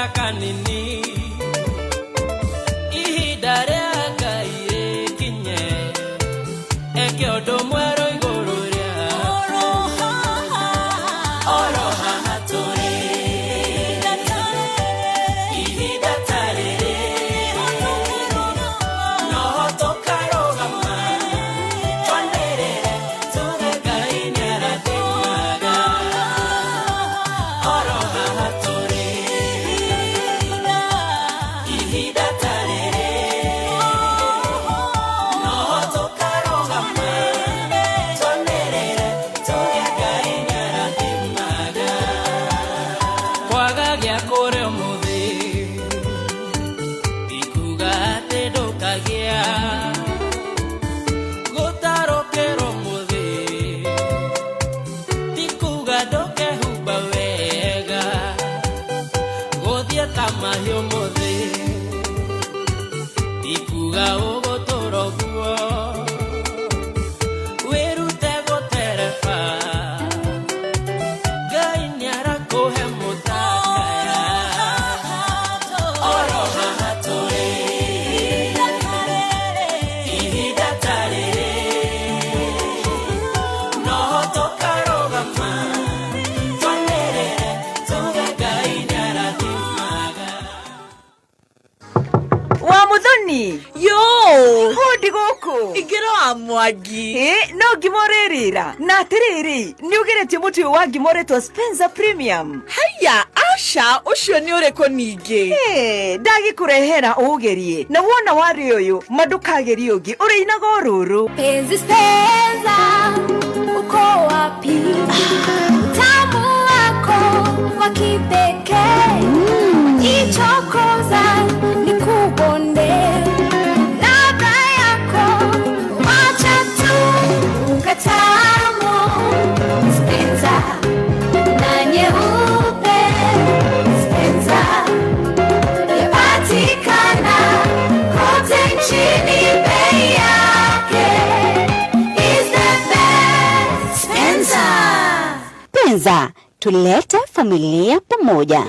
kanini ihinda ria Ngai rikinye eke undu mweru iguru ria oroha turi ihinda tariri no tokarogama twanderere tuge Ngai niarathimaga oroha turi ihinda tariri no tokarogama twanderere tuge Ngai niarathimaga kwaga gya kuria umuthi ikuga ati ndukagia gutarukira umuthi ikuga ndukehumba wega guthie ta mahiu umuthi ikuga ugutura guo wirute gutereba Ngai niarakuhe mutakaya oroha turi ihinda tariri no tokarogama twanderere tuge Ngai niarathimaga Wa muthoni Yo! hodi guku Igero amwagi. no ngimoririra na atiriri niugeretie muti wa ngimoretwo Spencer Premium Haya, Asha, ucio ni ureko ningi. ndagikurehera ugerie na wona wari uyu madukagerie ungi ureinaga ururu Penzi Spencer, uko wapi? Tamu wako wa kipekee, ichokoza nikubonde. Ladha yako wacha tu ukatamu. Spencer na nyeupe, Spencer yapatikana kote nchini, bei yake is the best. Spencer. Penza, tulete familia pamoja.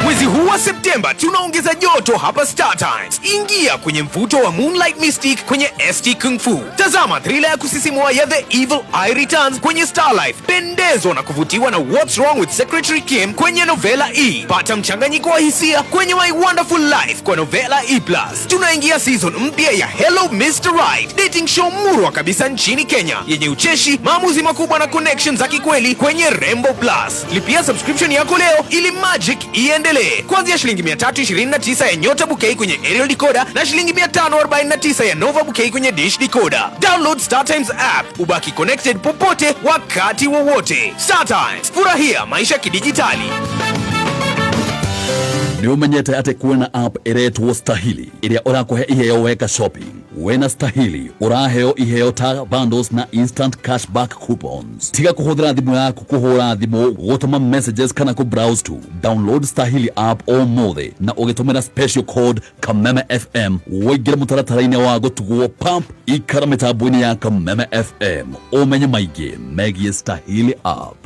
Mwezi huu wa Septemba tunaongeza joto hapa Star Times. Ingia kwenye mvuto wa Moonlight Mystique kwenye ST Kung Fu. Tazama thriller ya kusisimua ya The Evil Eye Returns kwenye Starlife. Pendezwa na kuvutiwa na What's Wrong with Secretary Kim kwenye Novela E. Pata mchanganyiko wa hisia kwenye My Wonderful Life kwa Novela E+. Tunaingia season mpya ya Hello Mr. Right, dating show murwa kabisa nchini Kenya yenye ucheshi, maamuzi makubwa na connections za kikweli kwenye Rembo Plus. Lipia subscription yako leo ili magic iendelee. Kuanzia shilingi 329 ya Nyota Bouquet kwenye Aerial Decoder na shilingi 549 ya Nova Bouquet kwenye Dish Decoder. Download Star Times app, ubaki connected popote wakati wowote. Star Times, furahia maisha kidijitali. Ni umenyete ati kuena app iretwo Stahili iria urakuhe iheo weka shopping. Wena Stahili uraheo iheo ta bundles na instant cashback coupons. Tiga kuhuthira thimu yaku kuhura thimu, gutuma messages kana ku browse to. Download Stahili app o mothe na ugitumira special code Kameme FM wigira mutaratara-ini wa gutugwo pump ikara mitambo-ini ya Kameme FM. Umenye maigi megie Stahili app.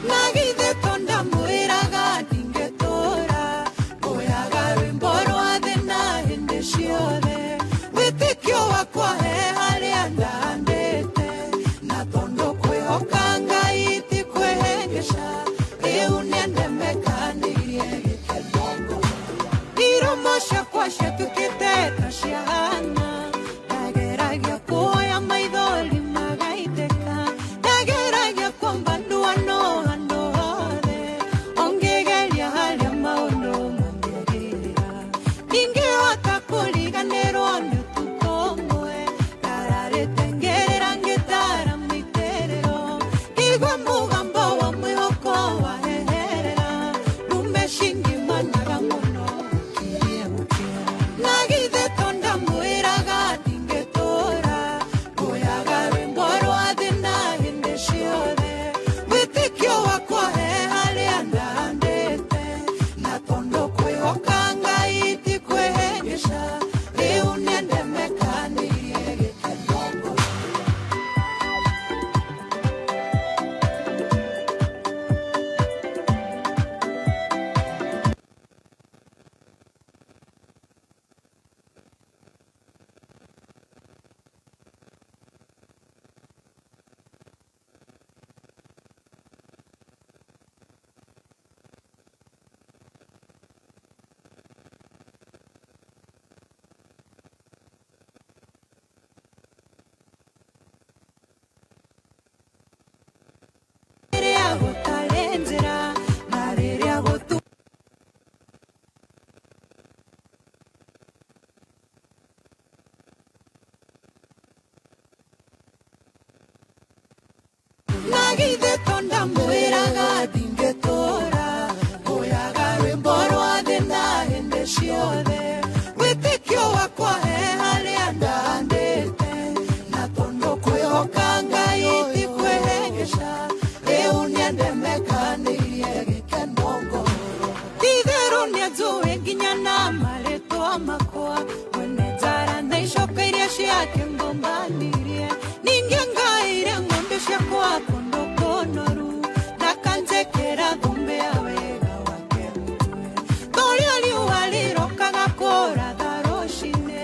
Magide nagithe tonda mwiraga ndingetora oyaga rwimbo rwa thina hinde ciothe witikio wakwa he haria ndandite na tondo kwihoka Ngai tikwehengesha riu niendemekanirie gikenongo itherũ nĩanjũĩ nginya na marĩtwa makwa mwene njara na icoka iria ciake ngombanirie ningĩ ngaire ng'ombe ciakwa kũndũ kũnoru na kanjekera thũmbĩ ya wega wake mũtwe tũrĩa riũa rĩrokaga kũratha rũcinĩ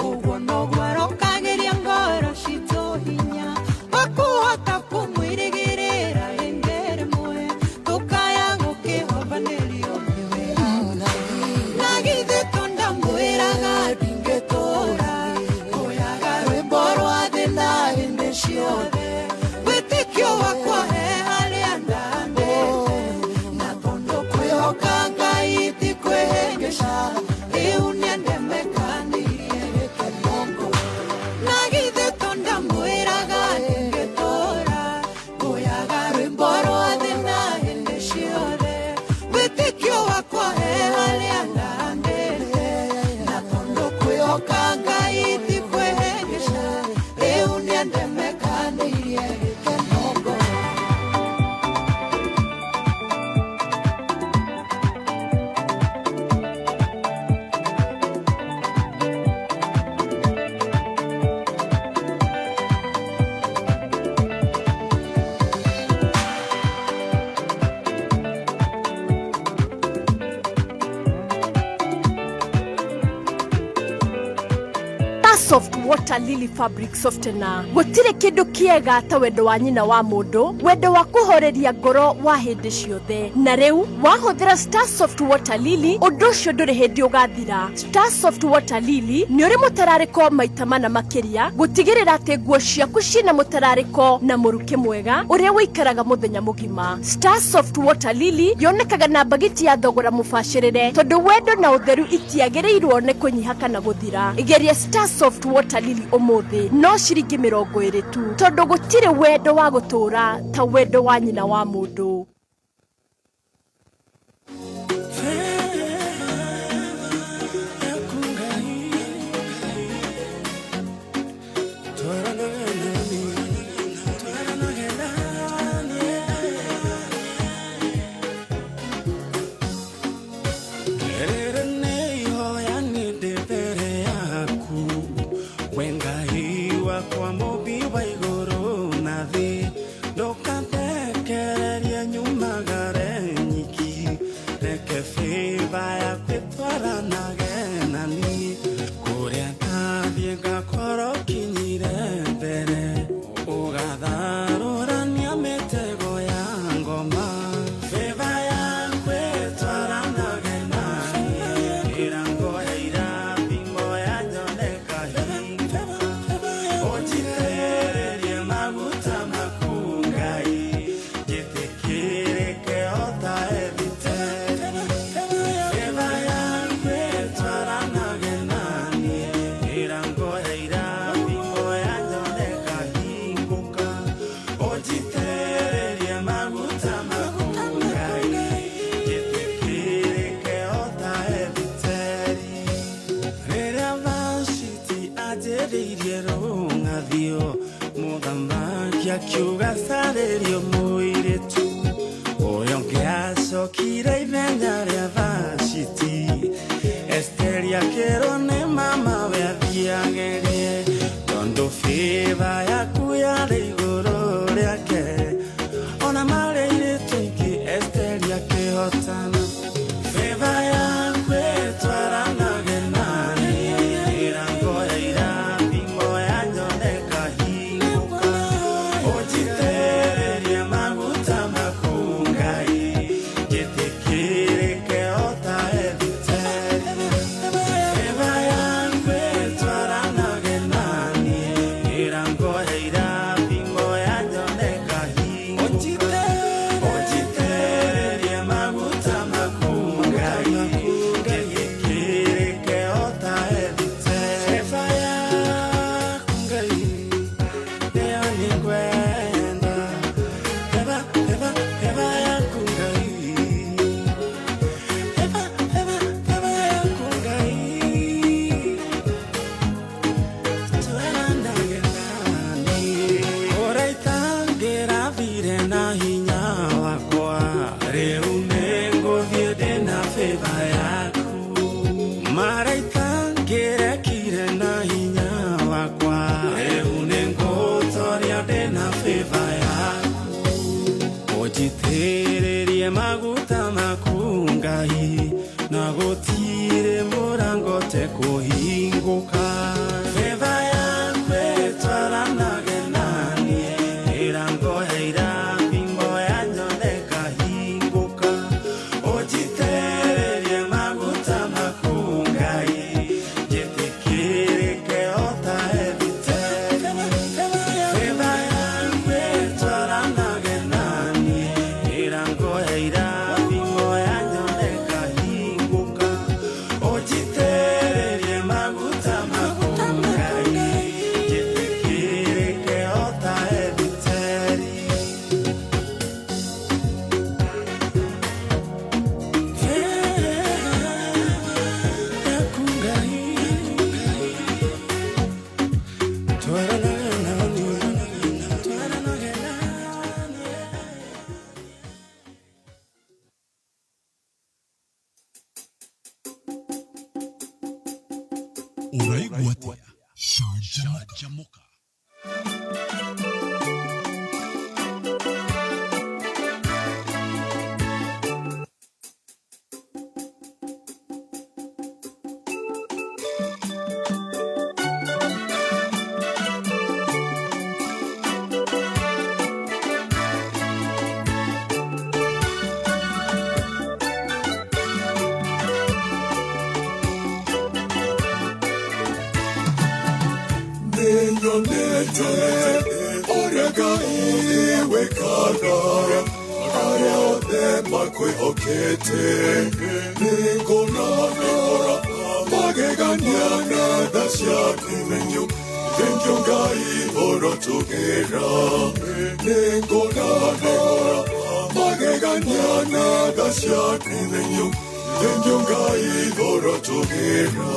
ũguo noguo arokagĩria ngoro citũ hinya wa kũhota kũmwĩrĩgĩrĩra hĩndĩ rĩmwe tũkaya gũkĩhobanĩrio nagithe tonda mwĩraga ndingĩtũra oyaga rwĩmbo rwa thĩna hĩndĩ ciothe wĩtĩkio wakwa he harĩa ndandĩte na tondũ kwĩhoka Ngai tikwĩhĩngĩca rĩu nĩendemekanirie gĩkenongo nagithe tonda mwĩraga ndingĩtũra oyaga rwĩmbo rwa thĩna hĩndĩ ciothe wĩtĩkio wakwa he harĩa ndandĩte na tondũ kwĩhoka Ngai tikwĩhĩngĩca rĩu nĩendemekanirie gĩkenongo Soft Water Lily Fabric Softener gutire kindu kiega ta wendo wa nyina wa mundu wendo wa kuhoreria ngoro wa hindi ciothe na riu wahuthira Star Soft Water Lily undu ucio nduri hindi ugathira Star Soft Water Lily ni uri mutarariko maita mana makiria gutigirira ati nguo ciaku cina mutarariko na muruki mwega uria wikaraga muthenya mugima Star Soft Water Lily yonekaga na bagiti ya thogora mubashirire tondu wendo na utheru itiagirirwo ne kunyiha kana guthira igeria Star Soft Water Lily umuthi no ciringi 20 tu tondu gutire wendo wa gutura ta wendo wa nyina wa mundu kwa mobi wa igoro na thi ndokatekereria nyuma gare nyiki reke fiba ya petwara nagenani kuria tathie ngakoro kinyire mbere ugatharũrania mĩtego ya ngoma fiba ya petwara nagenani irango ya irathi moya nyoneka hinga ojitererie maguta makungai jitikirike ota evite fiba ya petwara nagenani irango ya irathi moya nyoneka hinguka ojitererie maguta makungai jitikirike ota evite rĩrĩa Vashiti anjĩrĩirie rũng'athio mũthamaki akiuga carĩrio mũirĩtu ũyũ ũngĩ acokire ithenya rĩa Vashiti Esteri akĩrwo nĩ mamawe athiagerie tondũ fiba yaku yarĩ igũrũ rĩake ona marĩ airĩtu aingĩ Esteri akĩhotana fiba yaku ĩtwara nagenani irango ya irathi moya nyoneka hinguka ojitererie maguta makungai jitikirike ota eviteri fiba yaku ĩtwara nagenani irango ya irathi moya nyoneka hinguka ojitererie maguta makungai jitikirike ota eviteri fiba yaku Ngai nĩyo nĩngwenda na favor yaku ojitererie maguta maku Ngai na gutire murango te kuhinguka favor yaku etwaranage nani irango heira bingo ya nyone kahinguka ojitererie maguta maku Ngai jitikirike ota ebite favor yaku etwaranage nani irango heira bingo ya nyone kahinguka ojitererie maguta maku Ngai jitikirike ota ebiteri Uraiguatia, Jamoka. Ninyonete orega iwe kagara Kare ode makwe okete Ningona Mageganyana dasya nimenyu Tengyo ngai oro tugera Ningona Mageganyana dasya nimenyu Tengyo ngai oro tugera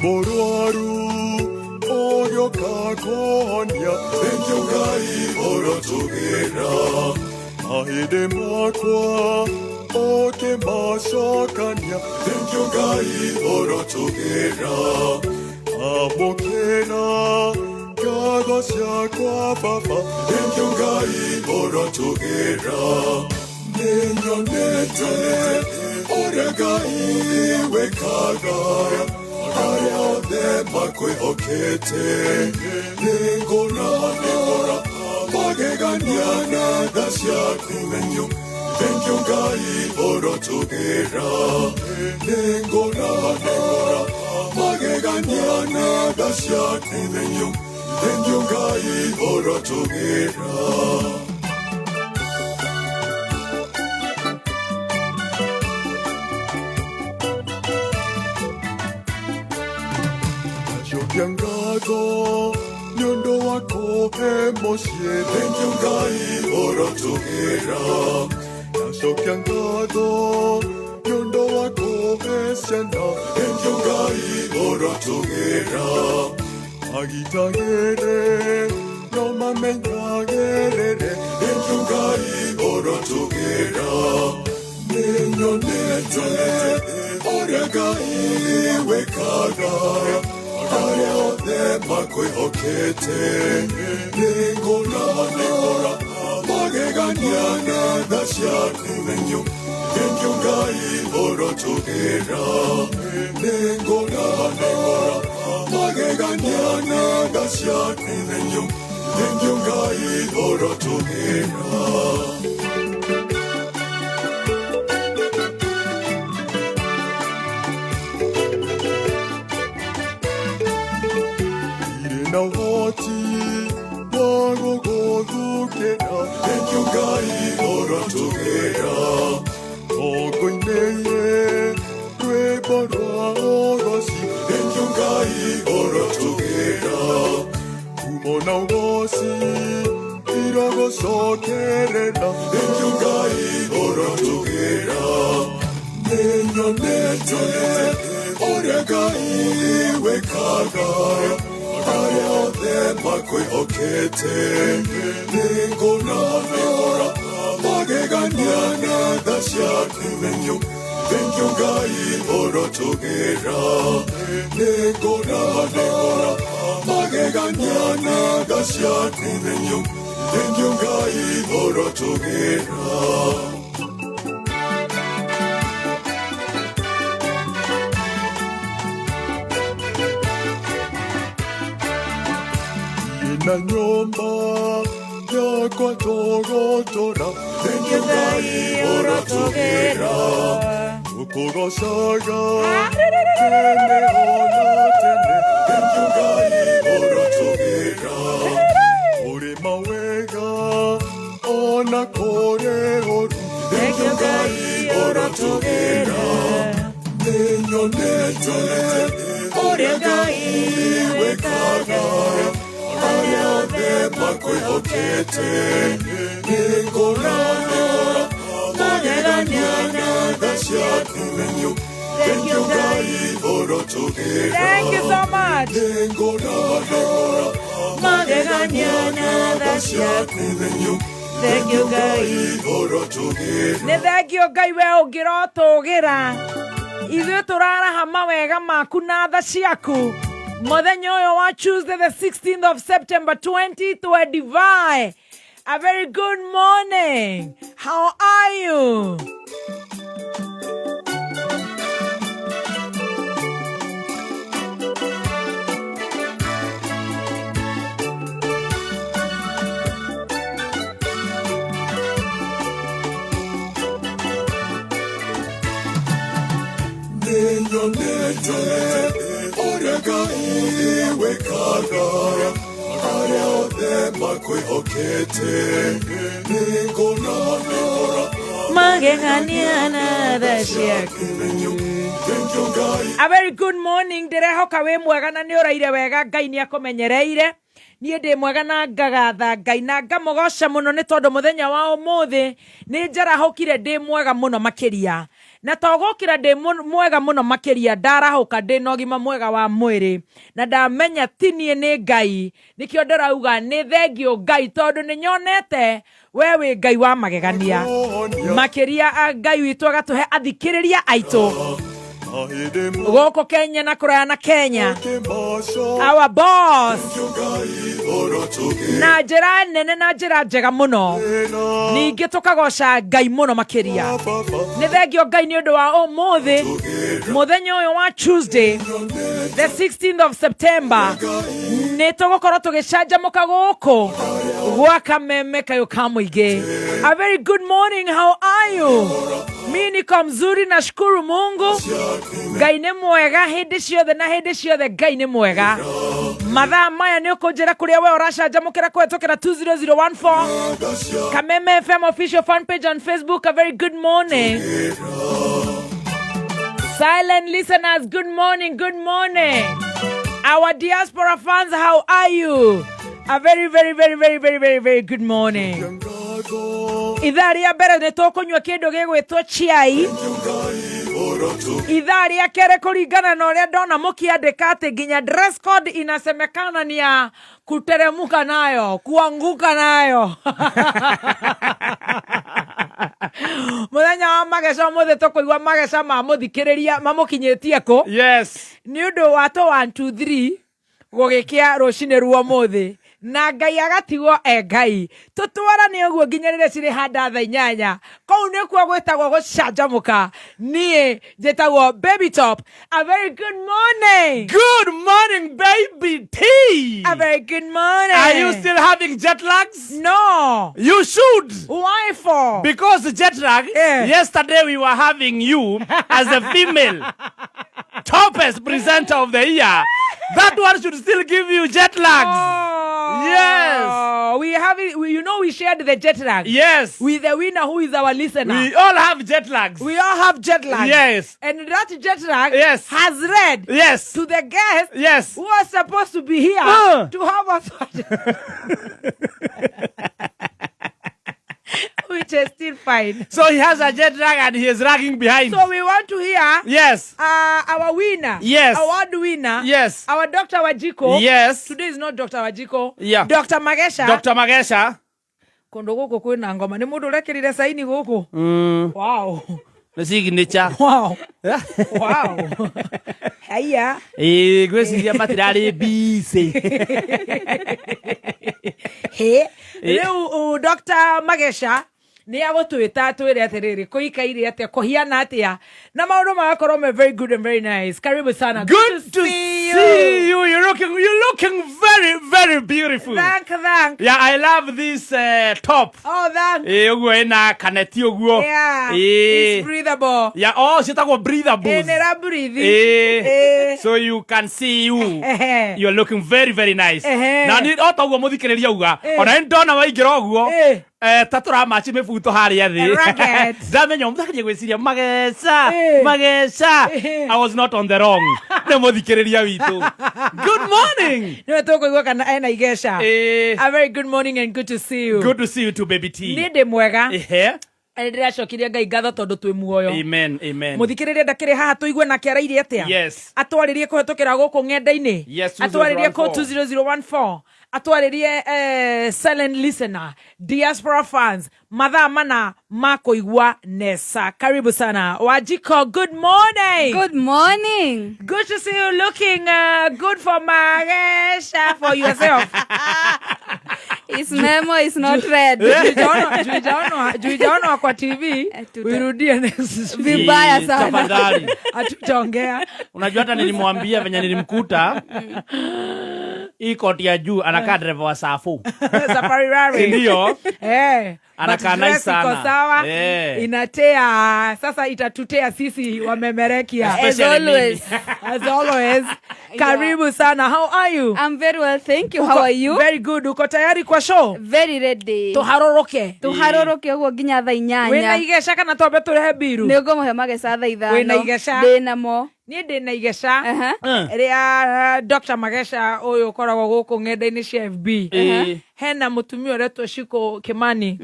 Moruaru, oyo kakonia, thank you Ngai oro tugera. Ahide makwa, oke masakania, thank you Ngai oro tugera. Amokena, kagosya kwa papa, thank you Ngai oro tugera. Ninyonete, orega iwe kagara. Kare ode makwe okete Ningona Mageganyana dasya nimenyu Thank you Ngai oro tugera Ningona Mageganyana dasya nimenyu Thank you Ngai oro tugera Yangago, nyondo wako emosie, thank you Ngai oro tugera. Nasok yangago, nyondo wako esiana, thank you Ngai oro tugera. Agitagere, no mamenyagere, thank you Ngai oro tugera. Ninyonete, orega iwe kagara. Kare ode makwe okete Ningona Mageganyana dasya nimenyu Thank you Ngai oro tugera Ningona Mageganyana dasya nimenyu Thank you Ngai oro tugera Na wati wago godukera Thank you Ngai oro tugera Ogo ineye Rwebara orosi Thank you Ngai oro tugera Kumona wasi Irago sokerera Thank you Ngai oro tugera Ninyonete Orega iwe kagara Kare ode makwe okete Ningona Mageganyana Thank you, Gai, Orotogera. Negora, Mageganyana, Gasha, thank you, Gai, Orotogera. Na nyumba yakwa togotora thank you Gai Orotogera ukogosaga tene ona tene thank you Gai Orotogera uri mawega ona kore oru thank you Gai Orotogera nenyo uri Gai wekaga Makoihokete, Ningora, Mageganyana, thank you, Gai Orotogera. Thank you so much. Ningora, Mageganyana, thank you, Gai Orotogera. Thank you, Gai Orotogera. Ithuĩ tũraraha mawega maku na tha ciaku. Mũthenya ũyũ wa Tuesday the 16th of September 2025. A very good morning. How are you? A very good morning. Ndirehoka we mwega na ni uraire wega Ngai ni akumenyereire. Niĩ ndĩ mwega na ngagatha Ngai na ngamugoca muno nĩ tondũ muthenya wa ũmũthĩ nĩ njarahũkire ndĩ mwega muno makiria. Na togokira ndĩ mwega muno makiria ndarahũka ndĩ na ũgima mwega wa mwĩrĩ na ndamenya ti niĩ nĩ Ngai nikĩo ndĩrauga nĩ thengio Ngai tondũ nĩ nyonete we wĩ Ngai wa magegania makiria a Ngai witũ agatũhe athikĩrĩria aitũ gũkũ Kenya na kũraya na Kenya our boss na njĩra nene na njĩra njega mũno ningĩ tũkagoca Ngai mũno makiria nĩ thengio Ngai nĩ ũndũ wa ũmũthĩ mũthenya ũyũ wa Tuesday the 16th of September nĩ tũgũkorwo tũgĩcanjamũka gũkũ gwa kameme kayo ka mũingĩ. A very good morning, how are you? Mimi niko mzuri na shukuru Mungu. Ngai nĩ mwega hĩndĩ ciothe na hĩndĩ ciothe Ngai nĩ mwega. Mathaa maya nĩ ũkũnjĩra kũrĩa we ũracanjamũkĩra kũhetũkĩra 20014 Kameme FM official fan page on Facebook. A very good morning. Silent listeners, good morning, good morning. Our diaspora fans, how are you? A very, very, very, very, very, very, very good morning. Ithaa rĩa mbere nĩ tũkũnyua kĩndũ gĩgwĩtwo chai. Ithaa rĩa kerĩ kũringana na ũrĩa ndona mũkĩandĩka atĩ nginya dress code inasemekana ni ya kuteremuka nayo, kuanguka nayo. Mũthenya wa mageca mũthĩ tũkũigua mageca ma mũthikĩrĩria mamũkinyĩtie kũ? Yes. Nĩ ũndũ wa 1 2 3 gũgĩkĩa rũcinĩ ruo mũthĩ. Na Ngai agatigwo Ngai tutwarane ũguo nginya rĩrĩa cirĩ handa thaa 8 kũu nĩkuo gwĩtagwo gũcanjamũka niĩ njĩtagwo Baby Top. A very good morning. Good morning, baby T. A very good morning. Are you still having jet lags? No. You should. Why for? Because the jet lag, yesterday we were having you as a female toppest presenter of the year. That one should still give you jet lags. Oh, yes. We have it. We shared the jet lag. Yes. With the winner who is our listener. We all have jet lags. We all have jet lag. Yes. And that jet lag has read yes. to the guest yes. who was supposed to be here to have us. Which is still fine. So he has a jet lag and he is lagging behind. So we want to hear yes. Our winner. Yes. Award winner. Yes. Our Dr. Wajiko. Yes. Today is not Dr. Wajiko. Yeah. Dr. Magesha. Dr. Magesha. Kondo goko kwina ngoma ni mundu rekirire saini goko. Wow. The signature. Wow. Wow. Haya. Gweciria matirari busy. He. Leo Dr. Magesha ni agutwita twire atiriri kuikaire atia kuhiana atia na maundu magakorwo me very good and very nice. Karibu sana. Good to see you. You're looking very, very beautiful. Thank. Yeah, I love this top. Oh, thank. Uguo ina kaneti uguo. Yeah. It's breathable. Yeah, sitagwo breathable. Nera breathing. So you can see you. You're looking very, very nice. Na ni otaguo muthikiriria uga. Ona ndona waingira uguo. Tatura machi mefuto haria thi. Ndamenya muthakirie gwiciria Magesha. I was not on the wrong. Ne muthikiriria witu. Good morning. No tukuigua kana ena igesha. A very good morning and good to see you. Good to see you too, baby T. Ni ndi mwega. Ndiracokirie Ngai ngatho tondu twi muoyo. Amen. Muthikiririe ndakire haha tuigue na kiaraire atia. Yes. Atwaririe kuhetukira guku ng'enda-ini. Yes. Atwaririe ko 20014. Atwaririe silent listener, diaspora fans, mathaa mana makuigua Nesa. Karibu sana. Wajiko, good morning. Good morning. Good to see you looking good for Magesha for yourself. His memo is not read. Juijaona kwa TV. Wirudie next. Vibaya sana. Tafadhali. Atutaongea. Unajua hata nilimwambia venye nilimkuta. Hii koti ya juu anakaa dereva wa Safu. Safari Rari. Ndio. Anakaa nice sana. Sawa. Inatea. Sasa itatutea sisi wamemerekia. As always. As always. Karibu sana. How are you? I'm very well, thank you. How are you? Very good. Uko tayari kwa show? Very ready. Tuharoroke uguo nginya thaa 8. Wena igesha kana twambe turehe biru? Ni ngomuhe Magesha thaa 5. Wena igesha? Ndinamo. Ni ndina igesha. Ria Dr. Magesha uyu ukoragwo guku ng'enda-ini cia FB. Hena mutumia uretwo Shiko Kimani.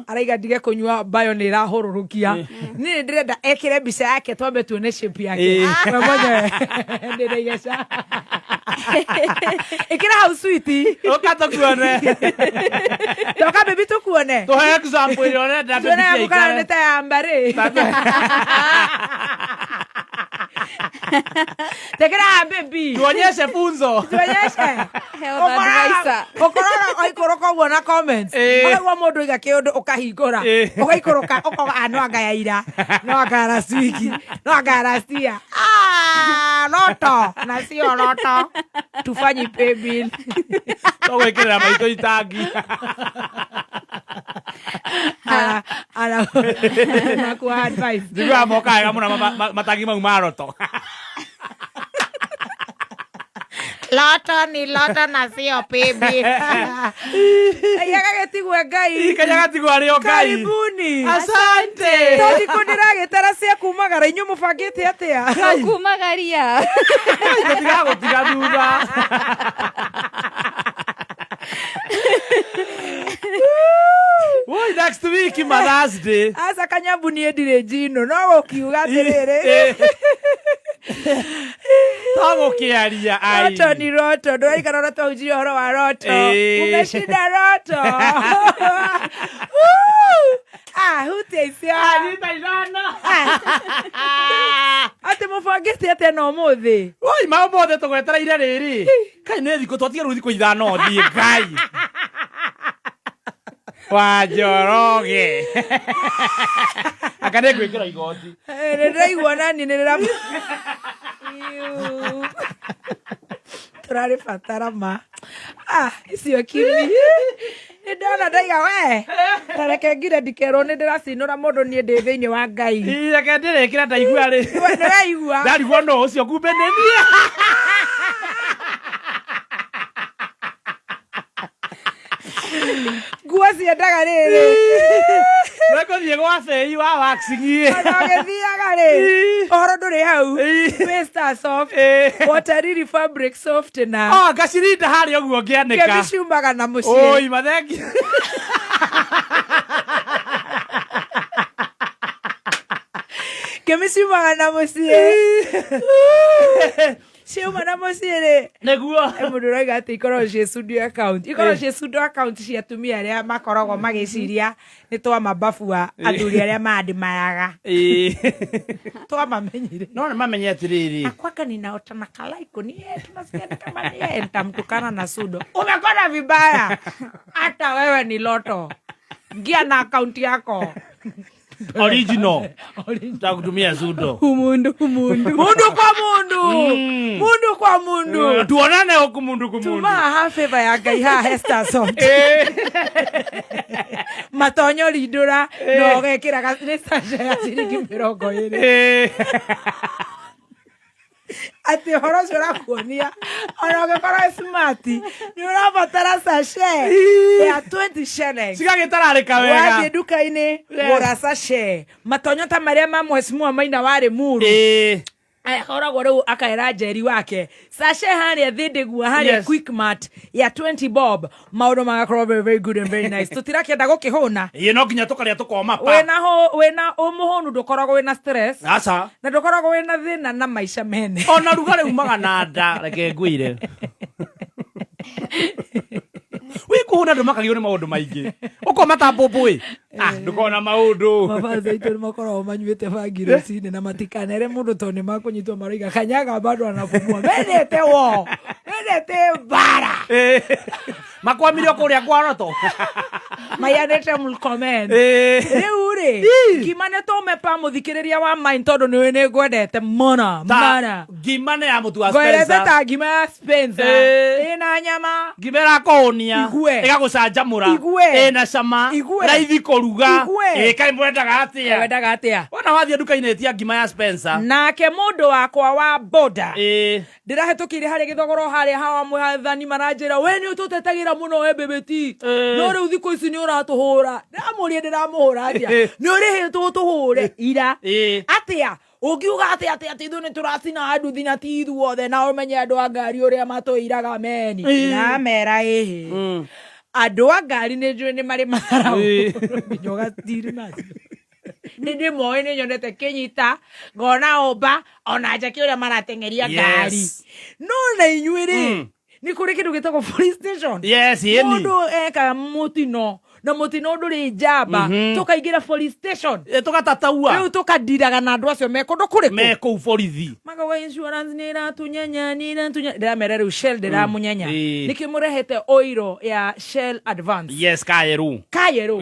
Araiga ndige kunyua bayo ni rahururukia. Ni ndirenda ekire mbica yake twambe tuone shape yake. Mmoja ndina igesha. Ikira how sweet. Ukata kuone. Toka baby tukuone. To example ile ona da baby ikara. Tuna nita ya mbare. Tekera baby. Tuonyeshe funzo. Tuonyeshe. Health advisor. Okorora oikoroka uguo na comments. Oigwa mundu iga kiundu ukahingura. Ugaikoroka ukoga no anga ya ira. No anga last week. No anga last year. Loto. Na sio loto. Tufanye pay bill. Togwekera maito itangi. Na ku advice. Digwa moka ga muna matangi mau maroto. Loto ni loto na sio pibi. Yagagetigwe Ngai. Kanyagatigwe ario Ngai. Karibuni. Asante. Todi kundiragitara cia kumagara inyu mubangite atia. Kumagaria. Tiga thutha. Why next week Mother's Day? Asa Kanyabu ni ndire jino no ukiuga atiriri. Tago kiaria ai. Roto ni roto. Ndoi kana roto ujiri horo wa roto. Umeshinda roto. Huteisia. Nitaigana. Ate mubangite atia no muthi. Oi mabothe tugwetera ire riri. Kai ne thiko twatige ruthiko ithano thie Ngai. Wajoroge. Akane gwikira igoti. Niraigua nani nira. Turari fatara ma. Icio kimi. Ndona ndaiga we. Tareke ngire ndikero ni ndiracinura mundu nie ndi thiini wa Ngai. Reke ndirekira ndaigua ri. We ndiraigua. Ndarigua no ucio kumbe ni nie. Nguo ciendaga rĩrĩ. Nĩgũthiĩ gwa Fei wa waxing. Ũgĩthiaga rĩ. Ũhoro ndũrĩ hau. Mr. Soft. Wateriri fabric softener. Ngacirinda harĩa ũguo ngĩanĩka. Ngĩciumaga na mũciĩ. Oi mathengi. Ngĩciumaga na mũciĩ. Sio mana mosire. Neguo. Mundu roiga ati ikoro cie studio account. Ikoro cie studio account cia tumia aria makorogo magiciria ni twa mabafu wa athuri aria maadimayaga. Twa mamenyire. No mamenye atiriri. Akwaka ninaota na kalaiko ni tunasikia kama ni nitamtukana na Sudo. Umekona vibaya. Hata wewe ni loto. Ngia na account yako. Original. Takutumia Sudo. Mundu kwa mundu. Mundu kwa mundu. Tuonane huku mundu kwa mundu. Tuma ha favor ya Ngai ha Hester Song. Matonyo lidura no gekira ka stage ya ciringi 20. Ati horo cura kuonia ona gakora smart ni urabatara sachet ya 20 shillings sigagitararika wega wathi duka-ini gura sachet matonyo ta maria ma mwesimu maina wari muru koragwo riu akaera Jerry wake sachet haria thindigua haria Quickmart ya 20 bob maundu magakorwo very good and very nice tutirakienda gukihuna no nginya tukaria tukoma pa wena umuhunu ndukoragwo wena stress aca na ndukoragwo wena thina na maisha mene ona rugare umaga na nda reke ngwire wikuhuna ndumakagio ni maundu maingi ukoma ta mbumbu ndukona maundu mabaza itu makoragwo manyuite bangi rucini na matikanere mundu to ni makunyitwo maroiga kanyaga bado anapumua menete bara makwamirio kuria kwarato mayanete mulcomen riu gimane to mepa muthikiriria wa mine tondu ni wene gwendete mana gimane ya mutu wa Spencer gwendete gima ya Spencer ina nyama gimera konia igagucanjamura ina cama raithi kuruga kai mwendaga atia wana wathie nduka-ini etia ngima ya Spencer nake mundu wakwa wa boda ndirahetukire hari githogoro hari hawa mwathani maranjira we ni ututetagira muno ebebeti no riu thiku ici ni uratuhura ndamurie ndiramuhura atia ni urihitwo tuhure ira atia ugiuga atia ithu ni turacina andu thina ti ithuothe na umenye andu a ngari uria matuiraga meni na mera andu a ngari ni njui ni mari matharau njoga tiri nacio nindi moe ni nyonete kinyita ngona omba ona njaki uria maratengeria ngari no na inyuiri ni kuri kindu gitagwo police station mundu eka mutino na mutino nduri njamba tukaigira police station tukatataua riu tukadiraga na andu acio mekundu kuriku meku borithi magawa insurance ni ratunyanya ndiramera riu Shell ndiramunyanya nikimurehete oiro ya Shell Advance kayeru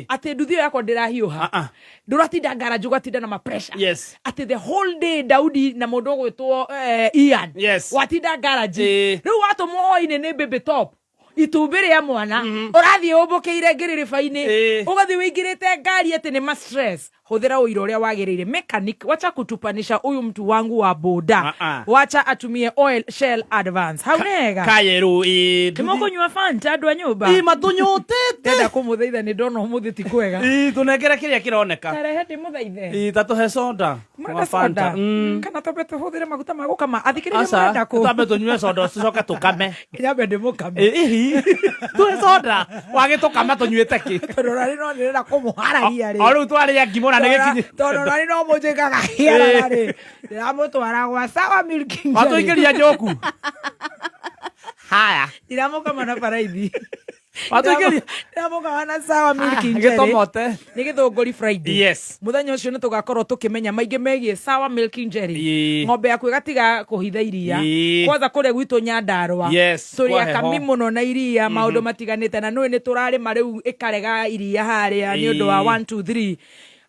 ati nduthio yakwa ndirahiuha nduratinda ngara jugatinda na ma pressure ati the whole day Daudi na mundu gwitwo Ian watinda garage riu watu moine ni baby top itumbire ya mwana urathie ubukeire ngiririba-ini ugathie wingirite ngari ati ni ma stress huthira uiro uria wagirire mechanic wacha kutupanisha uyu mtu wangu wa boda wacha atumie oil Shell Advance haunega kayeru kimoko Fanta andu a nyumba matunyotete tenda kumuthaitha ni ndona umuthi ti kwega tunengere kiria kironeka tarehe ndi muthaithe tatuhe soda kwa Fanta kana tobe tuhuthire maguta magukama athikiriria mwenda ku tabe tunywe soda tucoke tukame nyambe ndi mukame tuhe soda wage tukama tunyuite ki tororari no ndirenda kumuhararia ri riu twaria ngimona nigiki tororari no mujikaga hiara ri ndiramutwara gwa Sawa Milking watuikiria njoku haya ndiramukama na baraithi watuikiria ndiramukama na Sawa Milking gitomote ni githunguri Friday muthenya ucio ni tugakorwo tukimenya maingi megie Sawa Milking Jerry ng'ombe yaku igatiga kuhitha iria kwanza kure gwitu Nyandarua turi akami muno na iria maundu matiganite na ni turarima riu ikarega iria haria ni undu wa 1 2 3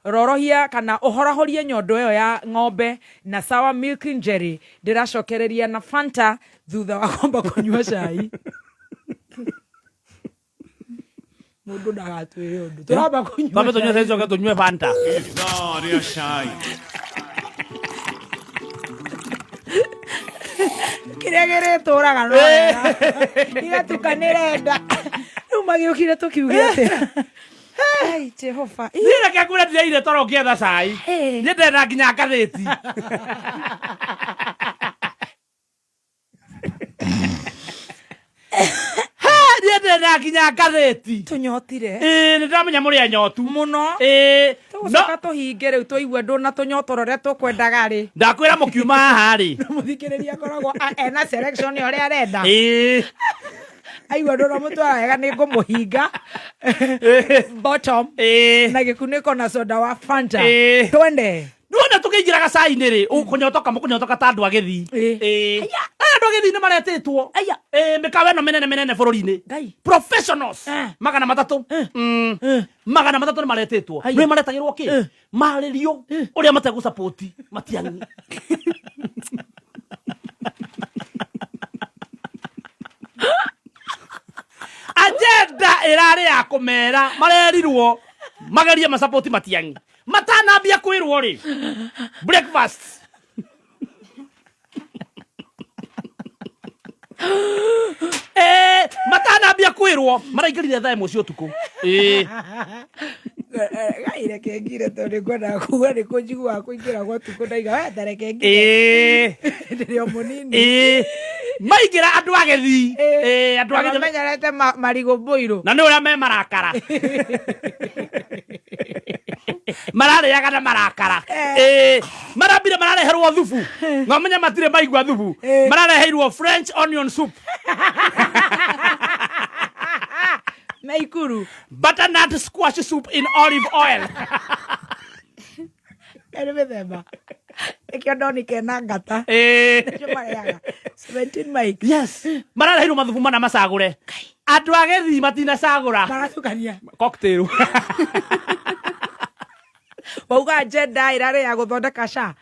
rorohia kana uhorahorie nyondo iyo ya ng'ombe na Sawa Milking Jerry ndiracokereria na Fanta thutha wa kwamba kunywa cai mundu ndagatwire undu turamba kunywa tabe tunywe saizo ka tunywe Fanta no ria cai kiria girituraga no igatukanire nda riu magiukire tukiuge atia ai Jehova nira ke kura ndireire toro kietha cai ni ndenda nginya ngathiti ndena nginya ngatheti tunyotire nĩ ndamenya mũrĩ anyotu mũno no tũhinge rĩu tũigua ndũ na tũnyotoro rĩa tũkwendaga rĩ ndakwĩra mũkiuma haha rĩ mũthikĩrĩria akoragwo ena selection ũrĩa arenda aigua ndũ na mũtwara wega nĩ ngũmũhinga bottom na gĩkunĩko na soda wa Fanta twende Nuona tukĩingĩra gacai-inĩ rĩ mũkũnyotoka ta andũ agĩthi andũ agĩthi nĩ maretĩtwo mĩkawa ĩno mĩnene bũrũri-inĩ professionals magana matatũ nĩ maretĩtwo nĩ maretagĩrwo kĩ marĩrio ũrĩa mategũsupport Matiang'i agenda ĩrarĩ ya kũmera marerirwo magerie masupport Matiang'i matanambia kwĩrwo rĩ breakfast matanambia kwĩrwo maraingĩrire thaa ĩmwe cia ũtukũ gaireke ngire tondũ ngwenda kuga nĩ kũnjiguaga kũingĩra gwa ũtukũ ndaiga wetareke ngire ndĩrĩ o mũnini maingĩra andũ agĩthi andũ agĩthi menyerete marigũ mbũirũ na nĩ ũrĩa me marakara mararĩaga na marakara marambire marareherwo thubu ngomenya matirĩ maigua thubu marareheirwo French onion soup Naikuru butternut squash soup in olive oil ene mĩthemba ĩkĩo ndoni kena ngata nĩcio mareaga 17 Mike yes marareheirwo mathubu mana macagũre andũ agĩthi matinacagũra maratukania cocktail wauga agenda ĩrarĩ ya gũthondeka SHA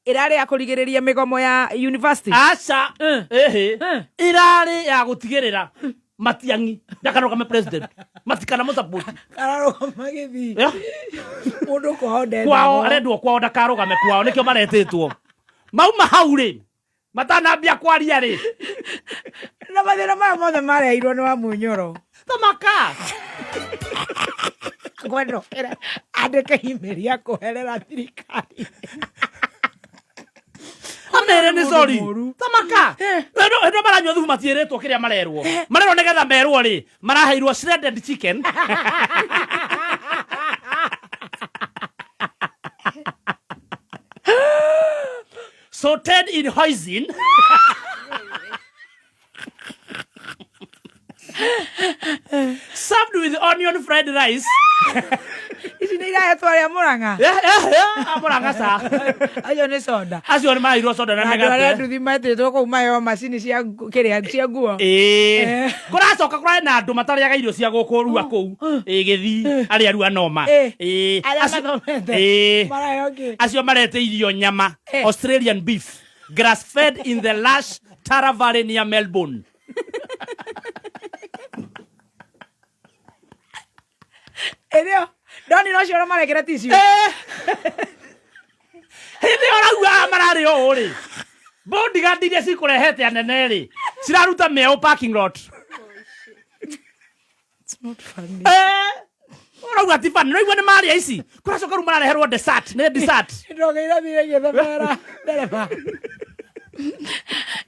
ĩrarĩ ya kũrigĩrĩria mĩgomo ya university aca ĩrarĩ ya gũtigĩrĩra Matiang'i ndakarũgame president matikana mũsupport kararũgama gĩthi mũndũ kwao ndenda kwao arendwo kwao ndakarũgame kwao nĩkĩo maretĩtwo mauma hau rĩ matanambia kwaria rĩ na mathĩna maya mothe mareirwo nĩ wa Munyoro tamaka gweno andĩke email ya kũherera thirikari amere nĩ sorry tamaka eno maranyua thubu matiĩrĩtwo kĩrĩa marerwo marerwo nĩgetha merwo rĩ maraheirwo shredded chicken sauteed in hoisin served with onion fried rice ici nĩ irahetwo arĩa Mũrang'a Mũrang'a sa acio nĩ soda acio nĩ marairwo soda na mĩgate arĩa nduthi metĩtwo kũu maheo macini cia kĩrĩa cia nguo kũracoka kũrarĩ na andũ matarĩaga irio cia gũkũ rua kũu gĩthi arĩa arua noma acio marete irio nyama Australian beef grass fed in the lush Tara Valley near Melbourne Elio, Doni no ciora marekera tissue. Hindi orauga mararĩ o rĩ. Bodyguard iria cikũrehete anene rĩ. Ciraruta meo parking lot. It's not funny. Orauga ti funny. No igua nĩ marĩa ici. Kũracoka rĩu marareherwo dessert. Nĩ dessert. Ndogeira thire gĩthemera. Ndereba.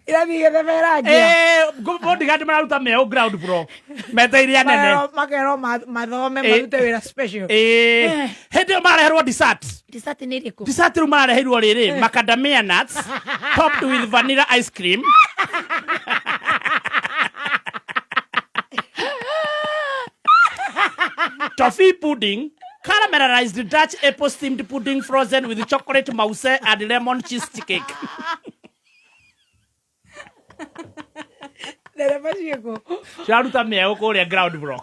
Irathi gĩthemera ngia. Bodyguard mararuta meo ground bro. Meteire anene. Makero mathome marute wĩra special. Hindi ĩyo marareherwo dessert. Dessert nĩ ĩrĩkũ? Dessert rĩu marareheirwo rĩrĩ macadamia nuts topped with vanilla ice cream. Toffee pudding, caramelized Dutch apple steamed pudding frozen with chocolate mousse and lemon cheese cake. Ndereba ciĩkũ? Ciraruta mĩeo kũrĩa ground bro.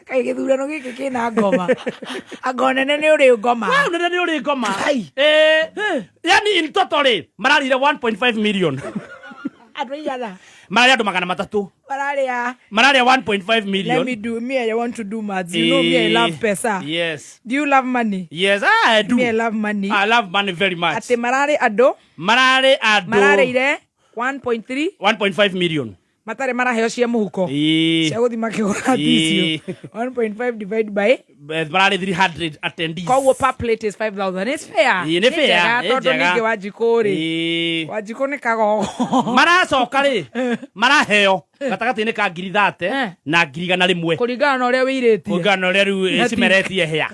Kai gĩthurano gĩkĩ kĩna ngoma. Anga nene nĩ ũrĩ ngoma. Nene nĩ ũrĩ ngoma. Yani in total mararire 1.5 million. Andũ igana. Mararĩa andũ 300. Mararĩa 1.5 million. Let me do. Me, I want to do maths. You know me, I love pesa. Yes. Do you love money? Yes, I do. Me, I love money. I love money very much. Ate mararĩ andũ. Mararĩ andũ. Mararĩire 1.3. 1.5 million. matare maraheo cia muhuko cia guthima kigura ticio 1.5 divided by barari 300 attendees koguo per plate is 5,000 it's fair ni fair tondu ningi wajikuri wajikuni kagogo maracoka ri maraheo gatagati-ini ka 30 na 100 kuringana na uria wiritie kuringana na uria riu cimeretie hea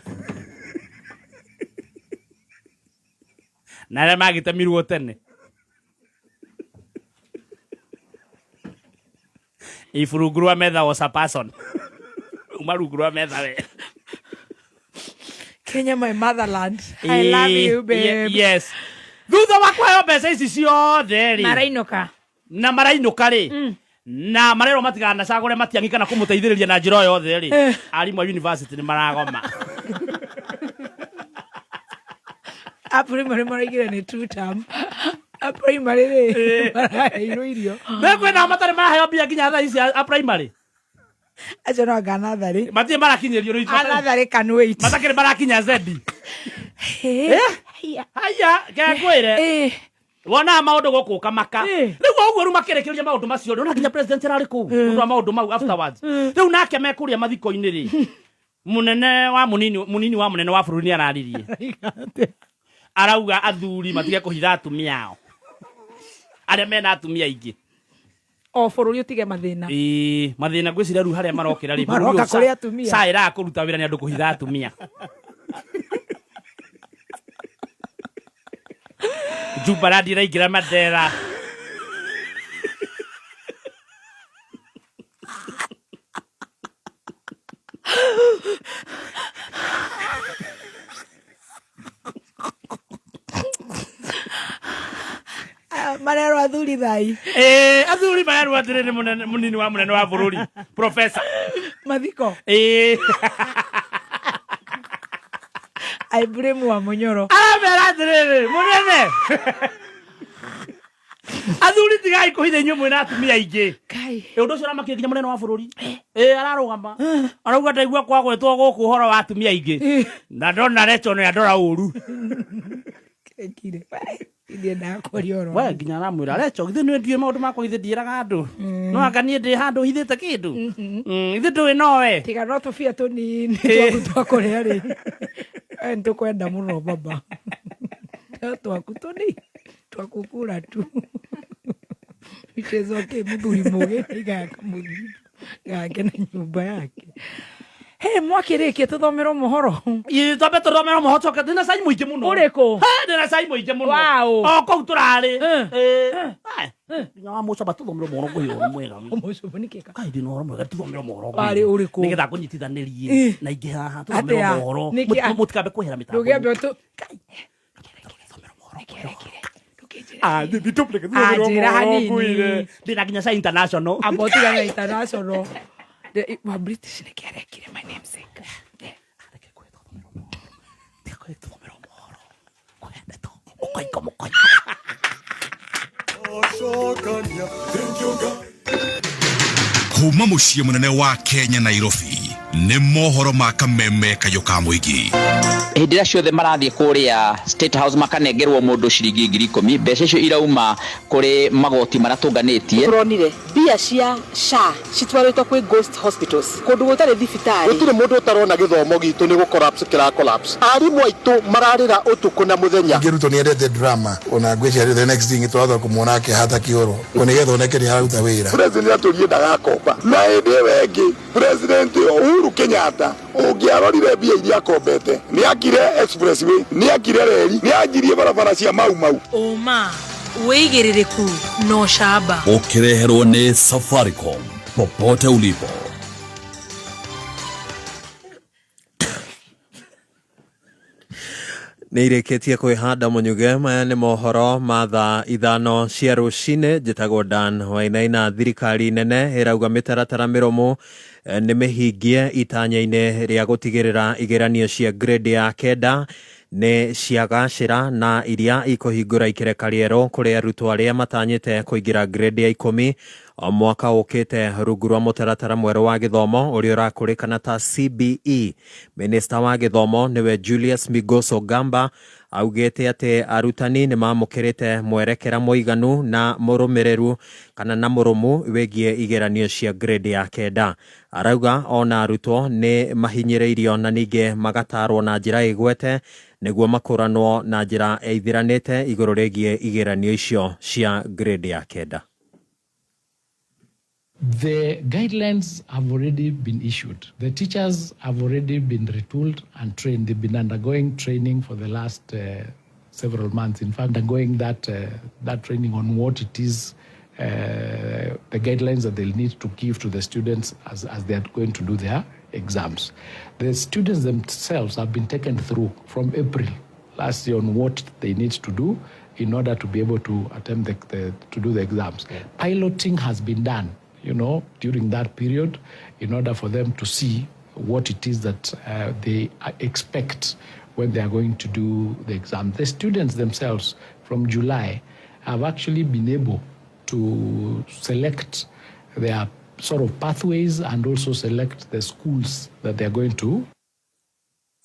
na aria magitamirwo tene ifurugurwa metha was a person umarugurwa metha we Kenya my motherland I love you babe yes thutha wakwa yo mbeca ici ciothe ri marainuka ri na marero matigana cagure matiangikana kumuteithiriria na njira yothe ri arimu a university ni maragoma primary marigire ni 2 term primary ri marahiro irio mekwe na matare maraheo bia nginya thaa ici primary acha no ganathari matie marakinyerio ri anathari can wait matakire marakinya zedi haya gakwire wona maundu goku kamaka riu ogwo ru makirekeria maundu macio ri nginya president arari ku ndu wa maundu mau afterwards riu nake mekuria mathiko-ini ri munene wa munini wa munene wa bururi ni araririe arauga athuri matige kuhitha atumia ao aria mena atumia ingi o bururi utige mathina mathina gwiciria ru haria marokira ri maroka kuri atumia saira kuruta wira ni andu kuhitha atumia Jubaradi iraingira Mandera marero athuri thai athuri marero athuri munini wa munene wa bururi professor mathiko I blame wa munyoro merathiri munene athuri tigai kuhitha inyu mwina atumia ingi kai undu ucio ramakiria nginya munene wa bururi ararugama arauga ndaigua kwagwetwo guku horo wa atumia ingi na ndona reto no andora uru kire inde na korioro we nginya ramwira recho githe nwe ndie maundu makwa githe ndieraga andu no anga nie ndi handu hithite kindu githe ndui nowe tiga no tufia tunini twaku kuria ri ntukwenda muno baba twaku tuni twakukura tu michezo ke muthuri muge igaka muthuri gake na nyumba yake mwakirikie tuthomero mohoro twambe tuthomero mohoro coka ndina cai muingi muno uriko ndina cai muingi muno wow kou turari nginya wa mucoba tuthomero mohoro kuhiro mwega mucoba nikeka kai ndina horo mwega tuthomero mohoro ari uriko nigetha kunyitithanirie na ingi haha tuthomero mohoro mutikambe kuhera mitambo ndugiambe tu kai tuthomero mohoro bibi tupleke tuthomero mohoro ndina nginya cai international abotiga na international wa British ni kire my namesake kuma muciĩ munene wa Kenya Nairobi nĩ mohoro ma kameme kayo ka mũingĩ hĩndĩ ĩrĩa ciothe marathiĩ kũrĩa State House makanengerwo mũndũ ciringi 10,000 mbeca icio irauma kũrĩ magoti maratũnganĩtie turonire mbia cia SHA citwarĩtwo kwĩ ghost hospitals kũndũ gũtarĩ thibitarĩ gũtirĩ mũndũ ũtarona gĩthomo gitũ nĩ gũcollapse kĩra-collapse arimũ aitũ mararĩra ũtukũ na mũthenya ngĩrutwo nĩ endete drama ona ngwĩciria the next thing twathwa kũmuona akĩhata kĩoro nĩgetha oneke nĩ araruta wĩra president atũrie ndagakomba na hĩndĩ ĩyo ĩngĩ president Uhuru Kenyatta ũngĩarorire mbia iria akombete nĩ akire expressway nĩ akire reri nĩ anjirie barabara cia mau uma wĩigĩrĩrĩku no shamba ukireherwo nĩ Safaricom popote ulipo. Nĩirĩkĩtie kwĩhanda mũnyuge. Maya nĩ mohoro ma thaa 5 cia rũcinĩ. Njĩtagwo Dan Wainaina. Thirikari nene ĩrauga mĩtaratara mĩrũmu nĩ mĩhingie itanya-inĩ rĩa gũtigĩrĩra igeranio cia grade ya 9 nĩ ciagacĩra na iria ikũhingũra ikereka rĩerũ kũrĩ arutwo arĩa matanyĩte kũingĩra grade ya 10 mwaka ũkĩte rungu rwa mũtaratara mwerũ wa gĩthomo ũrĩa ũrakũrĩkana ta CBE. Minista wa gĩthomo nĩwe Julius Migos Ogamba augete ate arutani ni mamukirite mwerekera muiganu na murumireru kana na murumu wegie igeranio cia grade ya kenda. Arauga ona arutwo ni mahinyireirio na ninge magatarwo na njira igwete niguo makuranwo na njira eithiranite iguru regie igeranio icio cia grade ya kenda. The guidelines have already been issued. The teachers have already been retooled and trained. They've been undergoing training for the last several months. In fact, undergoing that training on what it is, the guidelines that they'll need to give to the students as they are going to do their exams. The students themselves have been taken through from April last year on what they need to do in order to be able to attempt to do the exams. Piloting has been done, during that period in order for them to see what it is that they expect when they are going to do the exam. The students themselves from July have actually been able to select their sort of pathways and also select the schools that they are going to.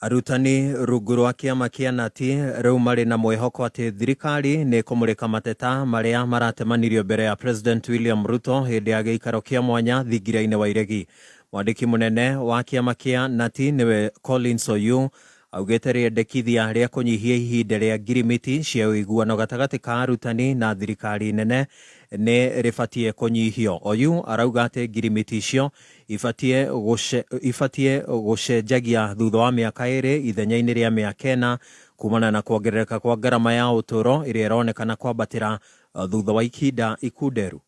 Arutani rungu rwa kiama kia Nati riu mari na mwihoko ati thirikari ni kumurika mateta maria maratemanirio mbere ya President William Ruto hindi ya giikaro kia mwanya thingiraine wa iregi. Mwandiki munene wa kiama kia Nati niwe Collins Oyu augete riendekithia ria kunyihia ihinda ria ngirimiti cia uiguano gatagati ka arutani na thirikari nene ne rifatie kunyihio. Oyu arauga ati ngirimiti icio ifatie gushenjagia thutha wa miaka iri ithenya-ini ria miaka ena kumana na kuongerereka kwa garama ya uturo iria ironekana kwambatira thutha wa ikinda ikunderu.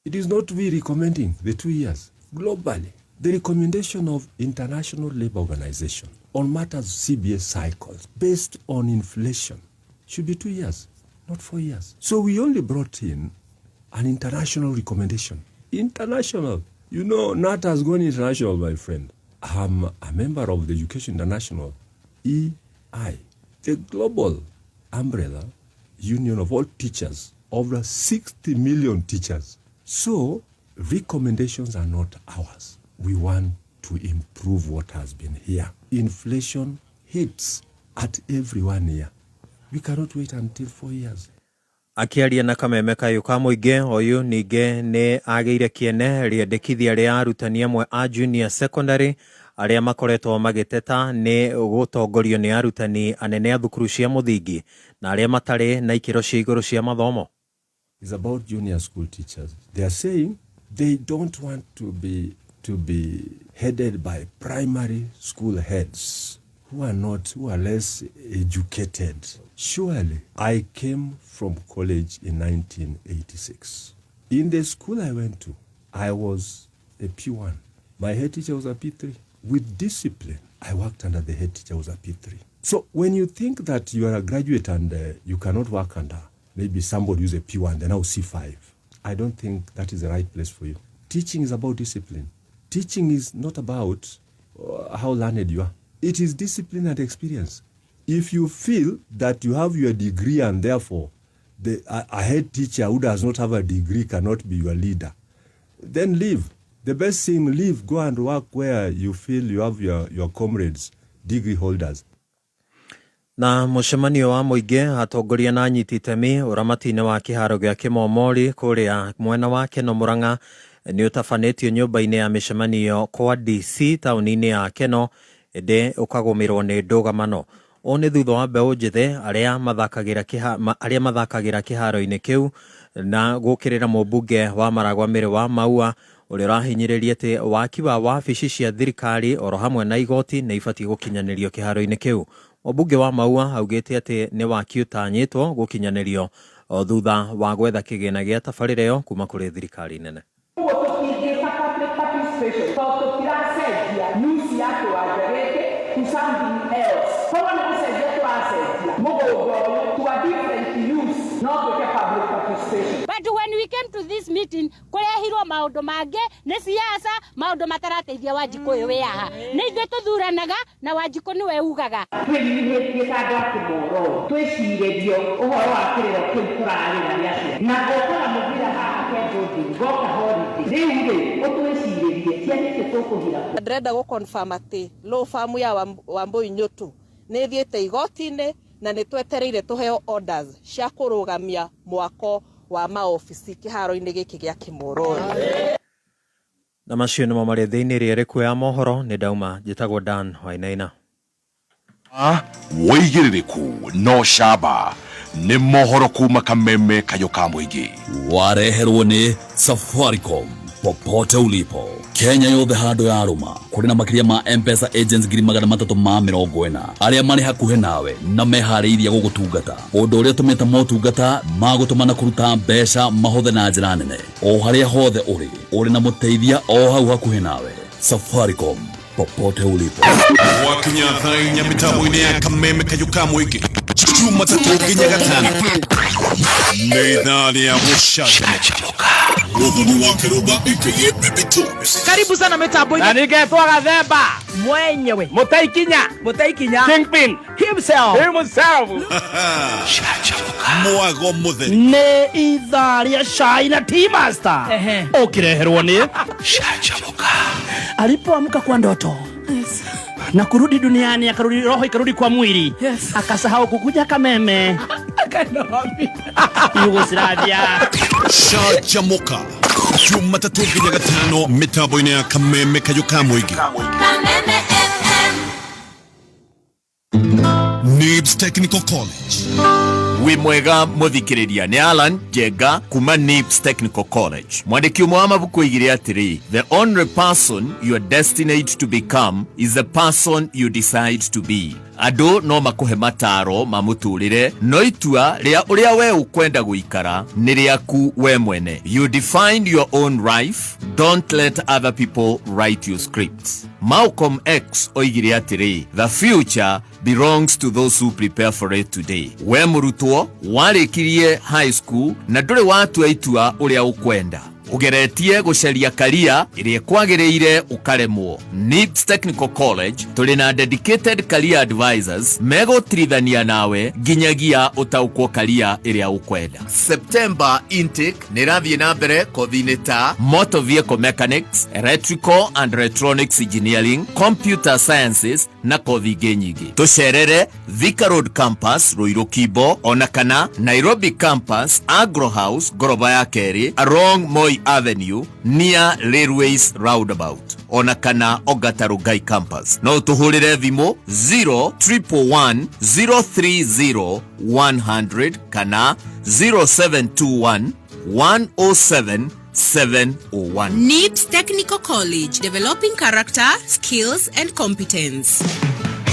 It is not we recommending the 2 years. Globally, the recommendation of International Labour Organization on matters CBS cycles based on inflation should be 2 years, not 4 years. So we only brought in an international recommendation. International. NAT has gone international, my friend. I'm a member of the Education International, EI, the global umbrella union of all teachers, over 60 million teachers. So recommendations are not ours. We want to improve what has been here. Inflation hits at every 1 year. We cannot wait until 4 years. Akiaria na kameme kayo ka muinge Oyu ninge ni ageire kiene riendekithia ria arutani amwe a junior secondary aria makoretwo magiteta ni gutongorio ni arutani anene a thukuru cia muthingi na aria matari na ikiro cia iguru cia mathomo. It's about junior school teachers. They are saying they don't want to be headed by primary school heads who are less educated. Surely, I came from college in 1986. In the school I went to, I was a P1. My head teacher was a P3. With discipline, I worked under the head teacher who was a P3. So when you think that you are a graduate and you cannot work under maybe somebody who's a P1, then now C5, I don't think that is the right place for you. Teaching is about discipline. Teaching is not about how learned you are. It is discipline and experience. If you feel that you have your degree and therefore a head teacher who does not have a degree cannot be your leader, then leave. The best thing, leave, go and work where you feel you have your comrades, degree holders. Na mucemanio wa muingi atongoria na anyiti itemi uramati-ini wa kiharo gia Kimomori kuria mwena wa Keno Murang'a ni utafanitio nyumba-ini ya micemanio kwa DC tauni-ini ya Keno ende ukagumirwo ni ndugamano. One thutha wa mbeu njithe aria mathakagira kiharo-ini kiu na gukirira mũmbunge wa Maragwa Mĩrĩ wa Maua uria rahinyiriria ati waki wa wabici cia thirikari oro hamwe na igoti na ibatie gukinyanirio kiharo-ini kiu. Mũmbunge wa Maua augite ati ni waki utanyitwo gukinyanirio thutha wa gwetha kigina gia tabarĩra kuma kuri thirikari nene. But when we came to this meeting, kurehirwo maundu mange ni siasa, maundu matarateithia Wanjiku yu yaha. Ni ithuĩ tuthuranaga na Wanjiku niwe ugaga. Twĩnyihĩtie kando akĩmoro, twĩcirĩrio ũhoro wa kĩrĩro kĩu tũrarĩra gĩacio. Na ũkora mũbira haha kĩndũ ngoka holiday. Rĩu-rĩ, ũtwĩcirĩrie cianĩke tũkũhira. Ndĩrenda gũconfirm atĩ law firm ya Wambui Nyũtũ nĩ thiĩte igoti-inĩ na nitwetereire tuheo orders cia kurugamia mwako wa maofisi kiharo-ini giki gia Kimoroni. Na macio nimo marĩ thĩinĩ rĩrĩkũ ya mohoro nĩ ndauma njĩtagwo Dan Wainaina. Woigĩrĩrĩku no camba nĩ mohoro kuma Kameme kayo ka mũingĩ. Wareherwo nĩ Safaricom popote ulipo Kenya yothe handũ ya rũma kũrĩ na makĩria ma M-Pesa agents 340 arĩa marĩ hakuhĩ nawe na meharĩirie gũgũtungata ũndũ ũrĩa tũmĩte motungata magũtũmana kũruta mbeca mahũthe na njĩra nene o harĩa hothe ũrĩ na mũteithia o hau hakuhĩ nawe. Safaricom popote ulipo. Wakinya thainya mitambo-inĩ ya Kameme kayo ka mũingĩ Jumatatu nginya Gatano nĩ ithaa rĩa gũcanjamũka. Karibu sana mitambo na ningetwa Gathemba mwenyewe Mutaikinya Kingpin himself mwago mutheri nĩ ithaa rĩa Shai na T-Master ukireherwo nĩ Shachamuka. Alipoamka kwa ndoto na kurudi duniani, akarudi roho ikarudi kwa mwili, akasahau kukuja Kameme Yugoslavia. Shachamuka Jumatatu nginya Gatano mitambo-inĩ ya Kameme kayo ka mũingĩ. Kameme FM. NIBS Technical College. Wi mwega muthikiriria ni Alan Jega kuma NIBS Technical College. Mwandiki umwe wa mabuku igire atiri, the only person you are destined to become is the person you decide to be. Ado no makuhe mataro mamuturire no itua ria uria we ukwenda guikara ni riaku we mwene. You define your own life, don't let other people write your scripts. Malcolm X oigire atiri, the future belongs to those who prepare for it today. We murutwo warikirie high school na nduri watu itua uria ukwenda ugeretie gucaria career iria kwagiriire ukaremwo. NIBS Technical College tuli na dedicated career advisors megotrithania nawe ginyagia utaukwo career iria ukwenda. September intake nirathie na mbere kothi-inĩ ta motor vehicle mechanics, electrical and electronics engineering, computer sciences na kothi ingĩ nyingĩ. Tucerere Thika Road campus Ruiru Kibo, ona kana Nairobi campus Agro House goroba ya keri along Moi Avenue near Railways Roundabout, ona kana Ongata Rongai campus. No tuhurire thimu 0111 030 100 kana 0721 107 701. NIBS Technical College, developing character, skills and competence.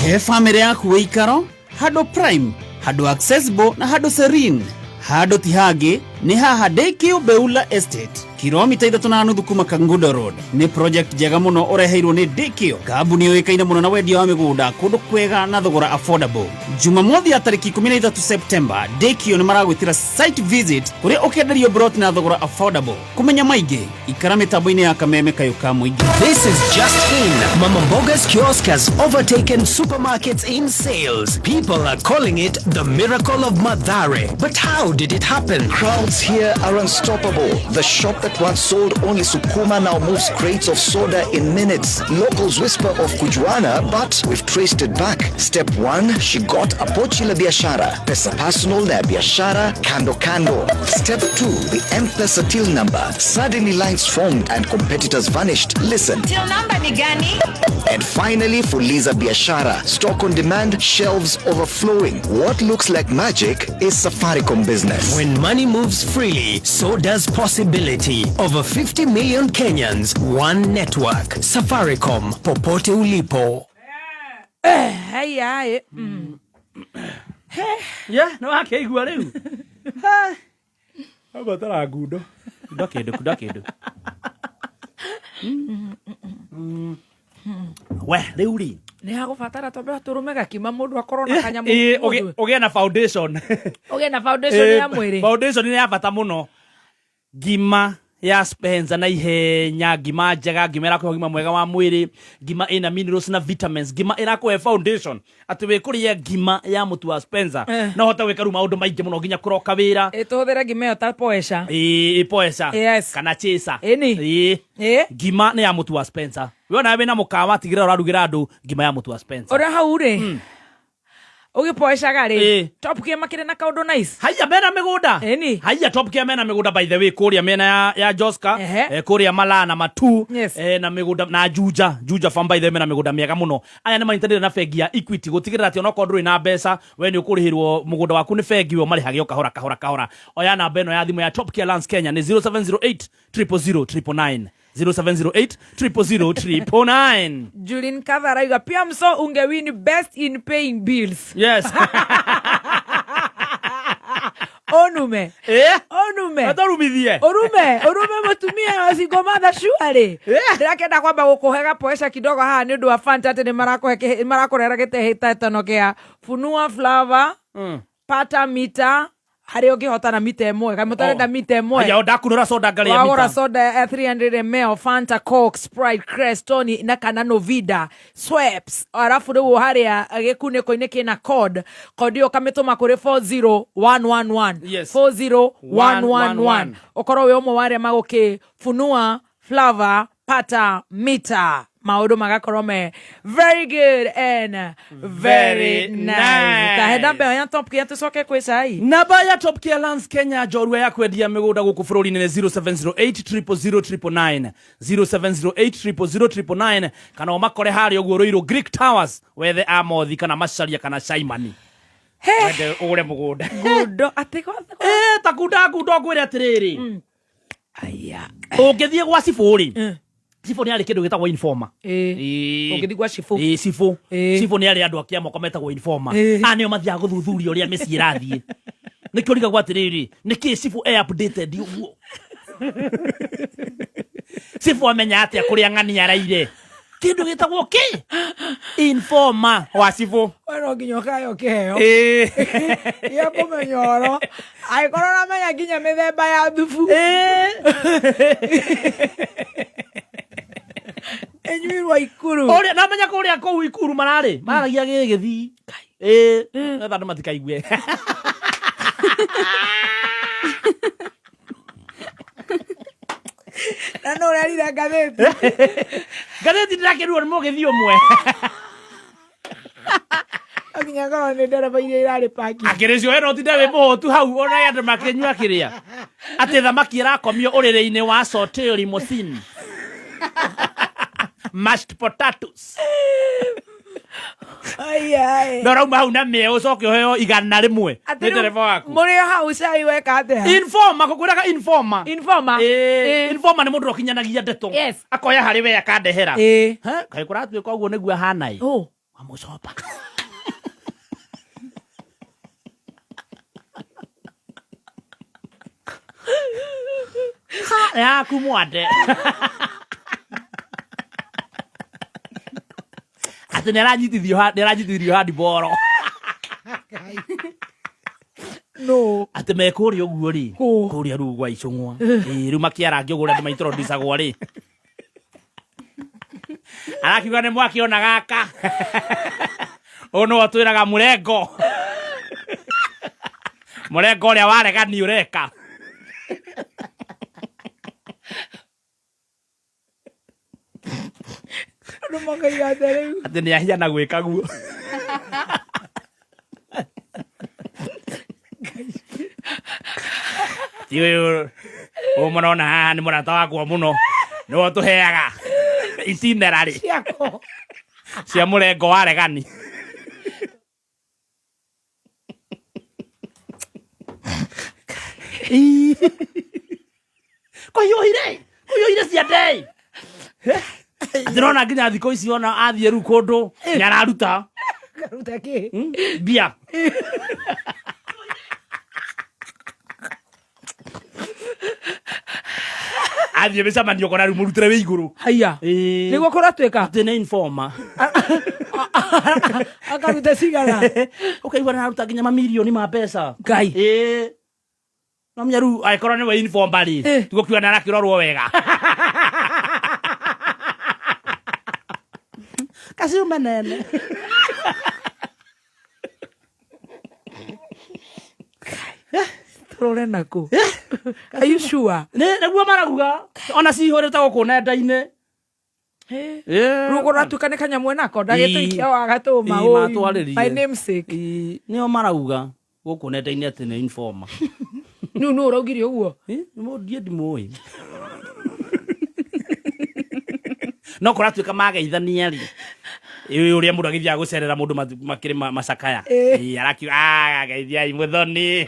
He family yaku weikaro hado prime, hado accessible na hado serene, hado tihage ni haha Daycare Beula Estate, kilomita 3.5 kuma Kangundo Road. Ni project njega muno ureheirwo ni Daycare, kambuni yoikaine muno na wendia wa migunda kundu kwega na thogora affordable. Jumamothi ya tariki 13 September, Daycare ni maragwitira site visit kuri ukenderio brot na thogora affordable. Kumenya maige ikara mitambo-ini ya Kameme kayo ka mũingĩ. This is just in. Mama Mboga's kiosk has overtaken supermarkets in sales. People are calling it the miracle of Mathare. But how did it happen? Crowds here are unstoppable. The shop that once sold only sukuma now moves crates of soda in minutes. Locals whisper of kujuana, but we've traced it back. Step 1, she got a pochi la biashara. Pesa personal na biashara kando kando. Step 2, the M-Pesa till number. Suddenly lines formed and competitors vanished. Listen. Till number ni gani? And finally, Fuliza Biashara. Stock on demand, shelves overflowing. What looks like magic is Safaricom business. When money moves freely, so does possibility. Over 50 million Kenyans, one network. Safaricom, popote ulipo. Hey. Yeah, no akeigua riu. Abatara ngundo. Kudakedo. We, riu ri. Ni hagubatara tombe turume gakima mundu akorwo na kanyamu. Ugie na foundation. Ugie na foundation ya mwiri. Foundation ni ya bata muno. Gima ya Spencer na ihenya, gima njega, gima irakuhe gima mwega wa mwiri, gima ina minerals na vitamins, gima irakuhe foundation. Ati we kuria gima ya mutu wa Spencer no hota weka ru maundu maingi muno ginya kuroka wira. Tuhuthira gima yo ta poesha. Poesha. Yes. Kana chesa. Eni. Gima ni ya mutu wa Spencer. We na we na mukawa tigira urarugira andu gima ya mutu wa Spencer. Ora hau ri. ugipoeshaga ri Top Gear makire na kaundu nice haya mena migunda haya Top Gear mena migunda by the way kuria mena ya Joska kuria Mala na Matu na migunda na Juja farm by the way mena migunda miega muno aya ni manyitanire na bengi ya Equity gutigirira ati onako nduri na mbeca we ni ukurihirwo mugunda waku ni bengi we marihagio kahora oya namba eno ya thimu ya Top Gear Lands Kenya ni 0708 000 999 0708 000 999. Julin Kavaraiga pia mso ungewini best in paying bills. Yes. Onume. Onume. Atarumithie. Orume mutumia wasigomada shuare. Ndakenda kwamba gukuhega poesha kidogo haha ni undu wa fanta ati ni marakorera gitehita tanokea funua Flava pata mita hari ugihota na mita emwe kai mutarenda mita emwe aya ndakunura soda ngari ya mita wagura soda 300 ml Fanta, Coke, Sprite, Crest, Tony na kana Novida Schweppes arafu riu hari agikuniko ine kina code yo kamituma kuri 40111 40111 okoro we omwe ware magoke funua Flava pata mita maudu magakorome very good and very nice. Taheda be ya Top Gear tusoke kwesai. Namba ya Top Gear Lands Kenya jorua ya kwendia migunda guku bururi ni 0708 000 0708 000 kana omakore hari oguo roiro Greek Towers wethe amothi kana macaria kana Shaimani. Wende ure mugunda. Gundo atiko. Takunda kwire atiriri. Aya. Ungithie gwa Sifuri. Sifo ni ari kindu gitagwo informa ugidigwa Sifo Sifo ni ari andu akia moko metagwo informa anio mathia guthuthuria uria meci irathie nikio riga gwatiriri niki Sifo updated uguo Sifo amenya atia kuria ngani araire kindu gitagwo ki informa wa Sifo wano ginyoka yo keo ya pomenyoro ai korona menya ginya mithemba ya thufu enyuirwa Ikuru ore na menya kuria ko Ikuru marari maragia gigithi na thandu matikaigwe na no rarira gatheti ndirakiruo ni mugithi umwe aginya ngoro ni ndereba iria irari paki akirecio eno tinde we muhotu hau ona yandu makenyua kiria ati thamaki irakomio urire-ini wa sote limousine mashed potatoes ai Ndora hau na me ucoke heo igana rimwe ni dereva waku muri hau cai weka atia informa kukwiraga informa informa ni mundu okinyanagia ndeto akoya hari we akandehera kai kuratuika uguo niguo hanai amucopa ya kumwade ati neranyitithio hadi boro no ati mekuri uguo ri kuria ru gwa icungwa ru makiarangi ugure ndi maitro ndisagwo ri arakiuga ne mwakiona gaka ono atwiraga murengo uria waregani ureka ati ni ahiana gwika guo tiyo murona haha ni murata wakwa muno niwo tuheaga itinerary cia murengo wa regani koyohire cia dei ndirona nginya thiko ici ona athie ru kundu ni araruta ki bia athie bicamanio kona ru murutire we iguru haya niguo kuratwika ati ni informa akaruta cigara ukaigua naruta nginya mamilioni ma mbeca ngai no mnyaru aikora ni we informa ri tugokiwa na rakirorwo wega kasi umenene turore nako are you sure ne naguo maraguga ona cihurite guku nenda-ini Rugo ratukane kanyamwe nako ndagĩtũikia wa gatũma my namesake nĩo marauga gũkũ nenda-inĩ atĩ nĩ informer nĩu nũ ũraugire ũguo ndiĩ ndimũĩ no kũratuĩka mageithania rĩ ũrĩa mũndũ agĩthiaga gũcerera mũndũ makĩrĩ macakaya arakiuga geithiai mũthoni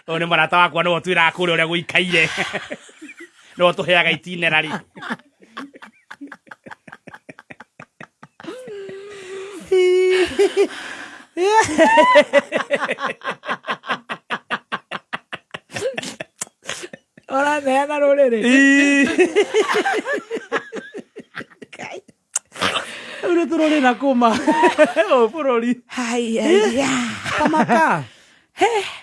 ũyũ nĩ mũrata wakwa nĩwe twĩraga kũrĩa ũrĩa gũikaire nĩwe tũheaga itinerary Ũraneana rũrĩrĩ ũrĩa tũrore na kuma bũrũri kamaka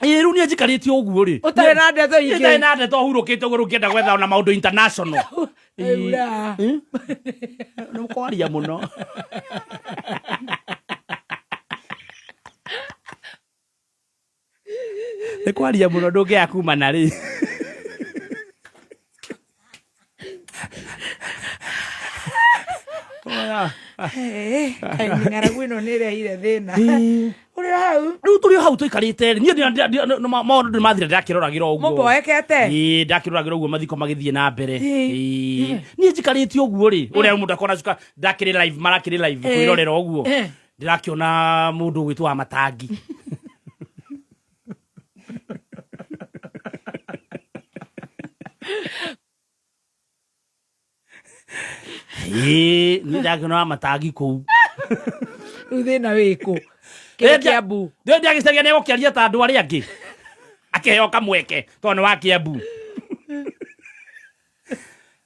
rĩu niĩ njikarĩtie ũguo rĩ ũtarĩ na ndeto ingĩ ũtarĩ na ndeto hurũkĩte ũguo ũkĩenda gwetha na maũndũ international nĩ mũkwaria mũno nĩ kwaria mũno ndũngĩaya kumana rĩ ng'aragu ĩno nĩ ĩrehire thĩna ũrĩ hau rĩu tũrĩ hau tũikarĩte niĩ maũndũ nĩmathire ndakĩroragĩra ũguo mũmboekete ndakĩroragĩra ũguo mathiko magĩthiĩ na mbere niĩ njikarĩte ũguo rĩ ũrĩa mũndũ akona cuka ndakĩrĩ live marakĩrĩ live kwĩrorera ũguo ndĩrakĩona mũndũ ũgwĩtwo wa matangi niĩ ndakĩona wa matangi kũu rĩu thĩna wĩkũ Kiambu ndiagĩcaria nĩ egũkĩaria ta andũ arĩa angĩ akĩheo kamweke tondũ nĩ wa Kiambu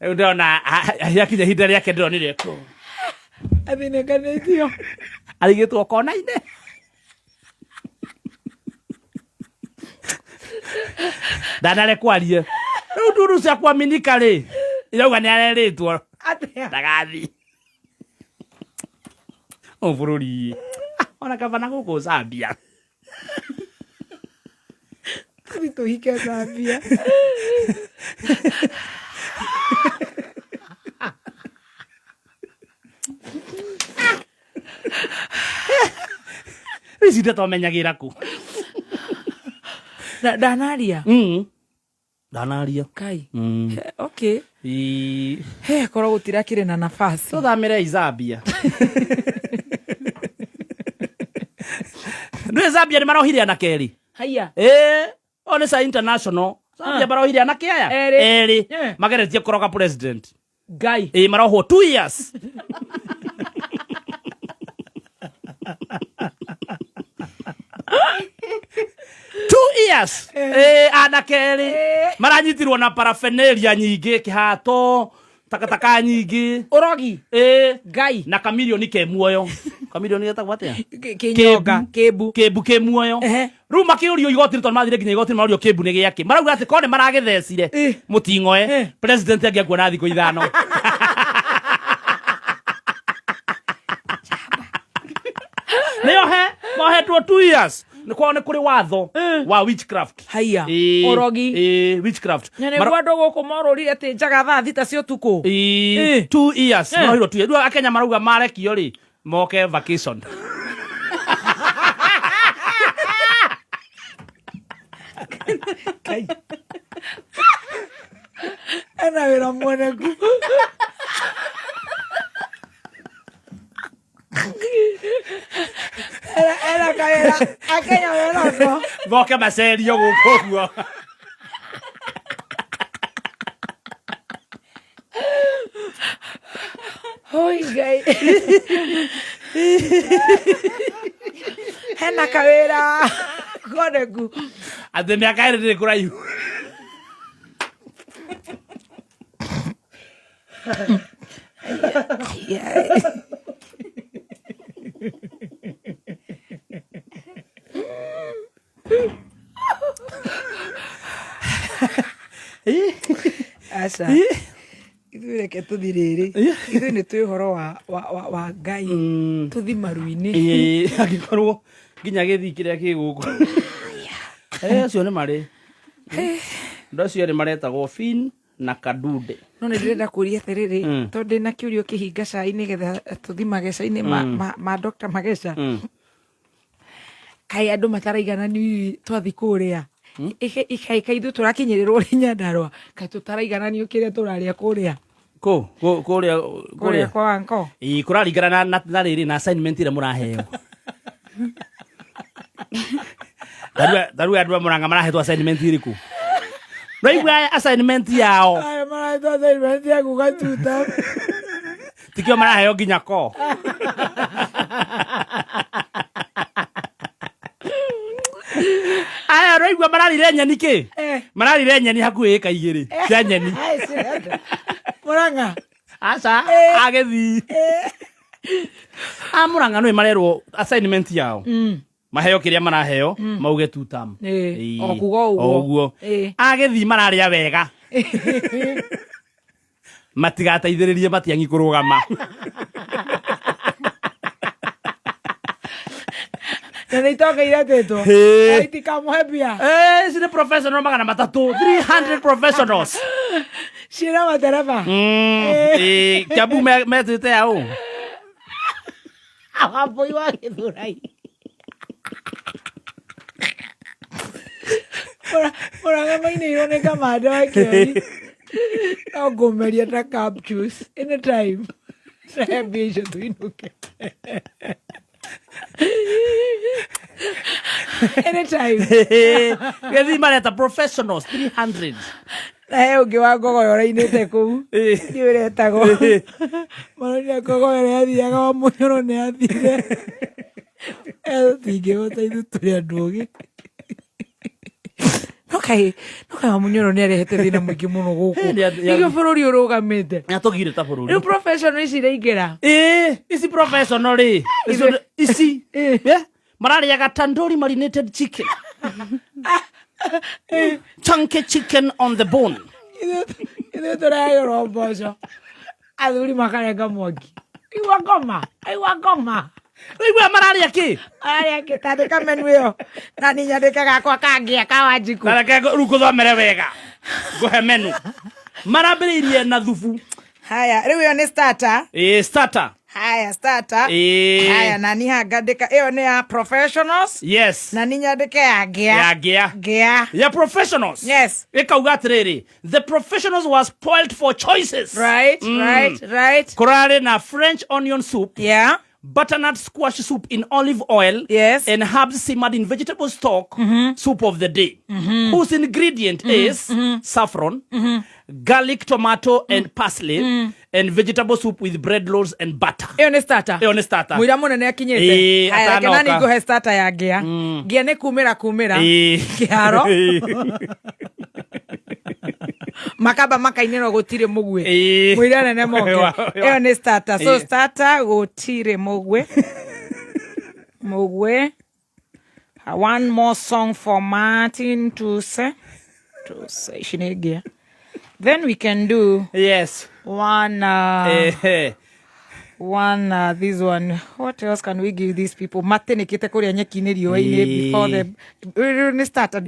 rĩu ndĩrona yakinya ihinda rĩake ndĩronire kũ athinĩkanĩtio arigĩtwo kona-inĩ ndanarekwarie rĩu nduru cia kwaminika rĩ irauga nĩ arerĩtwo ndagathi bũrũri ona kabana gũkũ Zambia tũthi tũhike Zambia ici ndetomenyagĩra kũ ndanaria ndanaria kai okay korwo gũtirakĩrĩ na nafasi tũthamĩre Zambia nĩ Zambia nĩ marohire anake erĩ haya o nĩ sa international Zambia marohire anake aya erĩ mageretie kũroga president ngai marohwo 2 years anake erĩ maranyitirwo na paraphernalia nyingĩ kĩhato takataka nyingĩ ũrogi ngai na kamirioni ke muoyo kamirioni getagwo atĩa kĩnyonga kĩmbu kĩ muoyo rĩu makĩũrio igoti tondũ mathire nginya igoti maũrio kĩmbu nĩ gĩake marauga atĩ korwo nĩ maragĩthecire mũting'oe president angĩakuona thikũ ithano nĩohe mohetwo 2 years nĩkwao nĩ kũrĩ watho wa witchcraft haya ũrogi witchcraft nĩguo andũ gũkũ morũrire atĩ njaga thaa thita cia ũtukũ 2 years marohirwo 2 years rĩu akenya marauga marekio rĩ moke vacation ena wĩra mwoneku ena kawĩra akenya wĩrako moke macerio gũkũ ũguo hoi ngai hena kawĩra koneku atĩ mĩaka ĩrĩ ndĩrĩ kũraihu aca ithuĩ reke tũthi rĩrĩ ithuĩ nĩ twĩ ũhoro wa ngai tũthi maru-inĩ angĩkorwo nginya gĩthi kĩrĩa kĩ gũkũ acio nĩ marĩ andũ acio erĩ maretagwo Finn na kadude no nä ndä renda kå ria atä rä rä tondå na kä å rio kä hinga cai-inä getha tå thi mageca-inä ma Dr. Mageca kaä andå mataraiganani twathi kå rä a ikaika ithu tå rakinyä rä rwo rä Nyandarua kaä tå taraigananio kä rä a tå rarä a kå rä a kå rä a kwa wanko kå raringana na rä rä na assignment ä rä a må raheo Daru andå a Murang'a marahetwo assignment ä rä kå raigua assignment yao marahetwo assignment ya gugatuta tikio maraheo nginya ko aya raigua mararire nyeni kä mararire nyeni hakuhä ä ka igä rä cia nyeni Murang'a aca agäthi Murang'a nä marerwo assignment yao maheo kä rä a maraheo mauge tutam o guo agäthi mararä a wega matigateithä rä rie matiangi kå rå gama na nä itonga iratetwo itikamuhebia ici nä professional 300 professionals ciĩna matereba Kiambu metĩte yaũ Wambui wa Gĩthũrai Murang'a mainĩirwo nĩ kamande wa Kĩoni no ngũmeria ta cap juice anytime mbia icio tuinũke anytime Gĩthi mareta professionals 300 he ũngĩ wa ngogoyo ũrainĩte kũu nĩ ũretagwo maronia ngogoyo nĩ athiaga wa mũnyoro nĩ athire tingĩhota ithu tũrĩ andũ ũgĩ no kaĩ wa mũnyoro nĩ arehete thĩna mũingĩ mũno gũkũ nĩguo bũrũri ũrũgamĩte atũgire ta bũrũri rĩu professional ici iraingĩra ici professional rĩ ici mararĩaga tandoori marinated chicken chunky chicken on the bone ithuĩ tũrehagĩrwo mboco athuri makarenga mwangi igua ngoma Igua mararĩa kĩ tandĩka menu ĩyo na niĩ nyandĩke gakwa kangĩa ka Wanjiku na reke rĩu ngũthomere wega ngũhe menu marambĩrĩirie na thubu haya rĩu ĩyo nĩ starter starter haya starter haya na niĩ ngandĩka ĩyo nĩ ya professionals yes na niĩ nyandĩke ya ngĩa ya professionals yes ĩkauga atĩrĩrĩ the professionals was spoiled for choices right kũrarĩ na French onion soup butternut squash soup in olive oil and herbs simmered in vegetable stock soup of the day whose ingredient is saffron garlic tomato and parsley and vegetable soup with bread rolls and butter ĩyo nĩ starter mũira mũnene akinyĩte haya reke nani ngũhe starter ya ngĩa nĩ kumĩra kĩharo makamba makainĩrwo gũtirĩ mũgwĩ mũira nene moke ĩyo nĩ starter so starter gũtirĩ mũgwĩ one more song for Martin to say ici nĩ ngĩa then we can do one this one what else can we give these people matenikite kuria nyeki-inĩ riũa-inĩ before the starter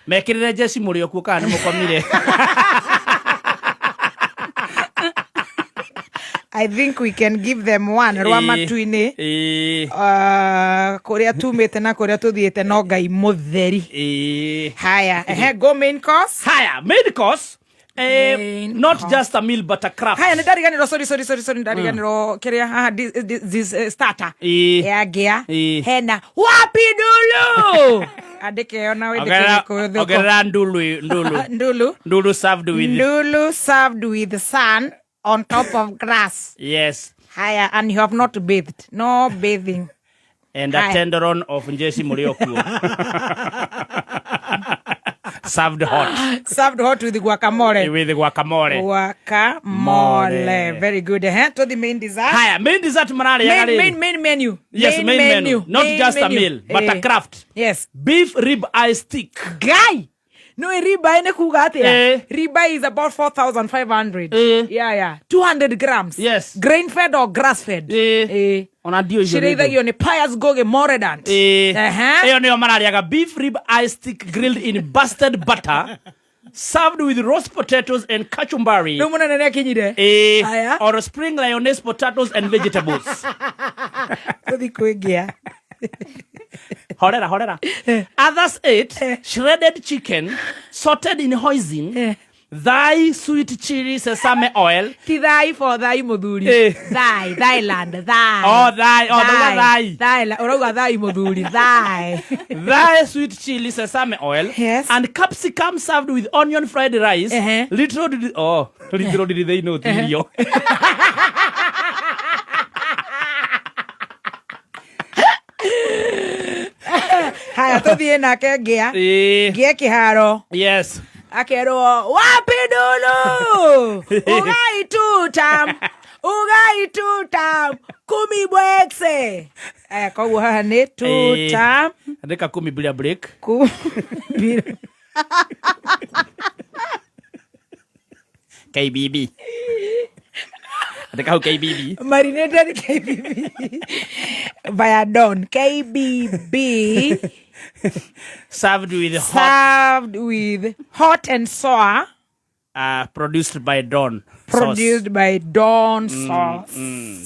mekĩrĩre jeci mũrĩ okuo kana nĩ mũkomire I think we can give them one rwa matu-inĩ kuria tumĩte na kuria tuthiĩte no Ngai mũtheri haya go main course not just a meal but a craft haya nĩ ndariganĩrwo sorry ndariganĩrwo kĩrĩa haha this starter ya ngĩa hena wapi ndulu andĩke yo na wĩndĩke ongerera ndulu served with sun on top of grass haya and you have not bathed no bathing and a tenderon of njeci mũrĩokuo served hot with guacamole very good to the main dessert haya main dessert mararĩa main menu main menu not just a meal but a craft beef rib eye stick guy no ribeye nĩ kuga atĩa ribeye is about 4,500 200 grams grain fed or grass fed ona ndio icio cirĩithagio nĩ Pius Ngugi Moredant ĩyo nĩyo mararĩaga beef rib eye stick grilled in busted butter served with roast potatoes and kachumbari. No muna nene kinyire. Or spring lioness potatoes and vegetables. Kodi kuingia. Horera. Others ate shredded chicken, sauteed in hoisin, thigh, sweet chili, sesame oil. Thigh for thigh mudhuri. Thigh land. Oh, thigh. Orauga thigh mudhuri. Thigh, sweet chili, sesame oil. Yes. And capsicum served with onion fried rice. Little did they know Tilio. Haya tuthie nake ngia kiharo. Yes. Akerwo wapi Dulu ugai tutam kumi bwekse. Aya koguo haha ni tutam andika kumi bila break. KBB. Andika KBB. Marinated KBB. Via Don. KBB. Served with hot and sour. Produced by Don. By Don sauce.